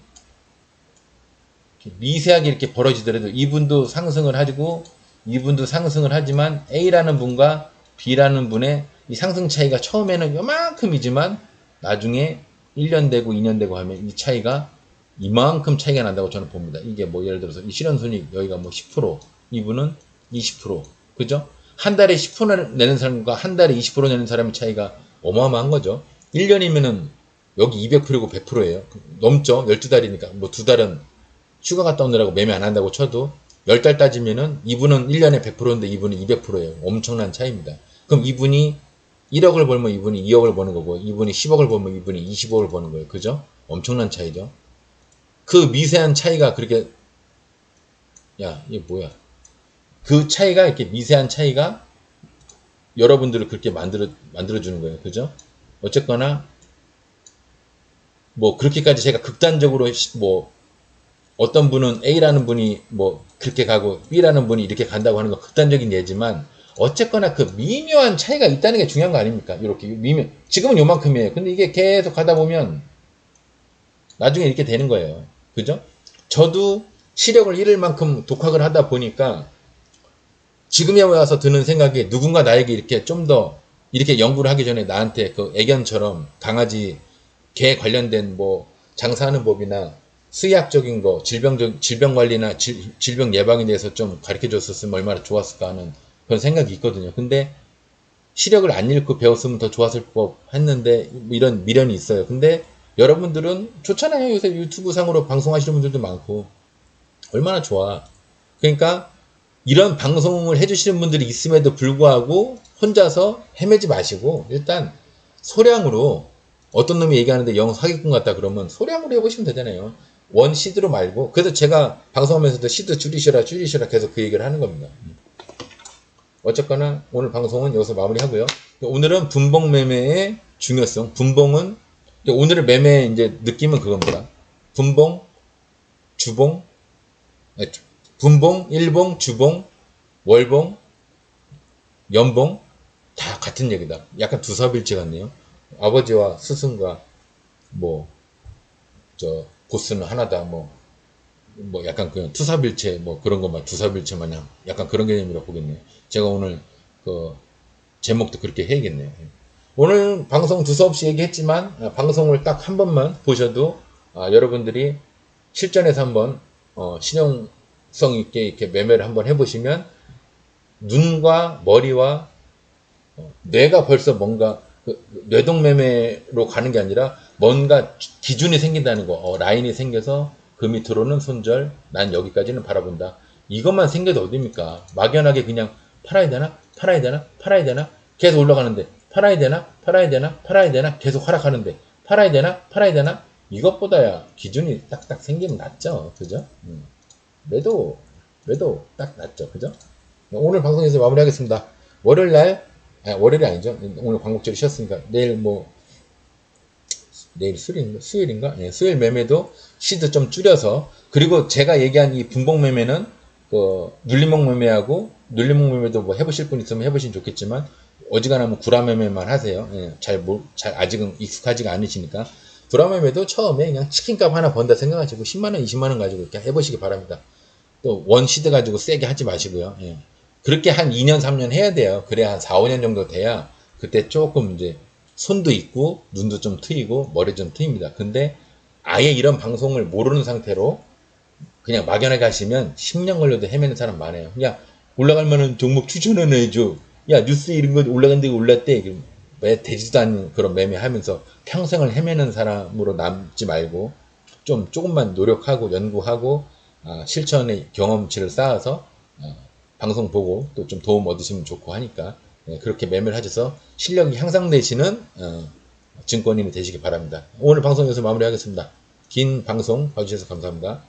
미세하게 이렇게 벌어지더라도 이분도 상승을 하고 이분도 상승을 하지만 A라는 분과 B라는 분의 이 상승 차이가 처음에는 요만큼이지만 나중에 1년 되고 2년 되고 하면 이 차이가 이만큼 차이가 난다고 저는 봅니다. 이게 뭐 예를 들어서 이 실현손익 여기가 뭐 10%, 이분은 20%, 그죠? 한 달에 10% 내는 사람과 한 달에 20% 내는 사람의 차이가 어마어마한 거죠. 1년이면은 여기 200%고 100%예요. 넘죠? 12달이니까. 뭐 2달은 휴가 갔다 오느라고 매매 안 한다고 쳐도 10달 따지면은 이분은 1년에 100%인데 이분은 200%예요. 엄청난 차이입니다. 그럼 이분이 1억을 벌면 이분이 2억을 버는 거고 이분이 10억을 벌면 이분이 20억을 버는 거예요. 그죠? 엄청난 차이죠. 그 미세한 차이가 그렇게 이게 뭐야? 그 차이가 이렇게 미세한 차이가 여러분들을 그렇게 만들어주는 거예요. 그죠? 어쨌거나 뭐 그렇게까지 제가 극단적으로 뭐 어떤 분은 A라는 분이 뭐 그렇게 가고 B라는 분이 이렇게 간다고 하는 건 극단적인 예지만 어쨌거나 그 미묘한 차이가 있다는 게 중요한 거 아닙니까? 이렇게 지금은 요만큼이에요. 근데 이게 계속 가다 보면 나중에 이렇게 되는 거예요. 그죠? 저도 시력을 잃을 만큼 독학을 하다 보니까 지금에 와서 드는 생각이 누군가 나에게 이렇게 좀 더 이렇게 연구를 하기 전에 나한테 그 애견처럼 강아지 개 관련된 뭐 장사하는 법이나 수의학적인 거, 질병 관리나 질병 예방에 대해서 좀 가르쳐 줬었으면 얼마나 좋았을까 하는 그런 생각이 있거든요. 근데 시력을 안 잃고 배웠으면 더 좋았을 법 했는데 이런 미련이 있어요. 근데 여러분들은 좋잖아요. 요새 유튜브 상으로 방송하시는 분들도 많고 얼마나 좋아. 그러니까 이런 방송을 해주시는 분들이 있음에도 불구하고 혼자서 헤매지 마시고 일단 소량으로 어떤 놈이 얘기하는데 영 사기꾼 같다 그러면 소량으로 해보시면 되잖아요. 원 시드로 말고. 그래서 제가 방송하면서도 시드 줄이셔라 계속 그 얘기를 하는 겁니다. 어쨌거나 오늘 방송은 여기서 마무리하고요. 오늘은 분봉 매매의 중요성. 분봉은 오늘의 매매 이제 느낌은 그겁니다. 분봉, 주봉, 분봉, 일봉, 주봉, 월봉, 연봉 다 같은 얘기다. 약간 두사빌체 같네요. 아버지와 스승과 보스는 하나다. 약간 그냥 투사빌체 그런 것만 두사빌체 마냥 약간 그런 개념이라고 보겠네요. 제가 오늘 그 제목도 그렇게 해야겠네요. 오늘 방송 두서없이 얘기했지만 방송을 딱 한 번만 보셔도 여러분들이 실전에서 한번 실용성 있게 이렇게 매매를 한번 해보시면 눈과 머리와 뇌가 벌써 뭔가 뇌동 매매로 가는 게 아니라 뭔가 기준이 생긴다는 거. 라인이 생겨서 그 밑으로는 손절, 난 여기까지는 바라본다. 이것만 생겨도 어딥니까? 막연하게 그냥 팔아야 되나 계속 올라가는데 팔아야 되나 계속 하락하는데 팔아야 되나 이것보다야 기준이 딱딱 생기면 낫죠. 그죠? 매도 딱 낫죠. 그죠? 오늘 방송에서 마무리하겠습니다. 월요일이 아니죠. 오늘 광복절이 쉬었으니까 내일 수요일인가? 네, 수요일 매매도 시드 좀 줄여서 그리고 제가 얘기한 이 분봉 매매는 눌림목 매매하고 눌림목 매매도 해보실 분 있으면 해보시면 좋겠지만 어지간하면 구라 매매만 하세요. 예, 잘 아직은 익숙하지가 않으시니까 구라 매매도 처음에 그냥 치킨값 하나 번다 생각하시고 10만원, 20만원 가지고 이렇게 해보시기 바랍니다. 또 원 시드 가지고 세게 하지 마시고요. 예. 그렇게 한 2년, 3년 해야 돼요. 그래야 한 4, 5년 정도 돼야 그때 조금 이제 손도 있고 눈도 좀 트이고 머리 좀 트입니다. 근데 아예 이런 방송을 모르는 상태로 그냥 막연하게 하시면 10년 걸려도 헤매는 사람 많아요. 야, 올라갈 만한 종목 추천을 해줘. 야, 뉴스 이런 거 올라간다고 올랐대. 왜 되지도 않는 그런 매매하면서 평생을 헤매는 사람으로 남지 말고 조금만 노력하고 연구하고 실천의 경험치를 쌓아서 방송 보고 또 좀 도움 얻으시면 좋고 하니까 그렇게 매매를 하셔서 실력이 향상되시는 증권인이 되시기 바랍니다. 오늘 방송 여기서 마무리하겠습니다. 긴 방송 봐주셔서 감사합니다.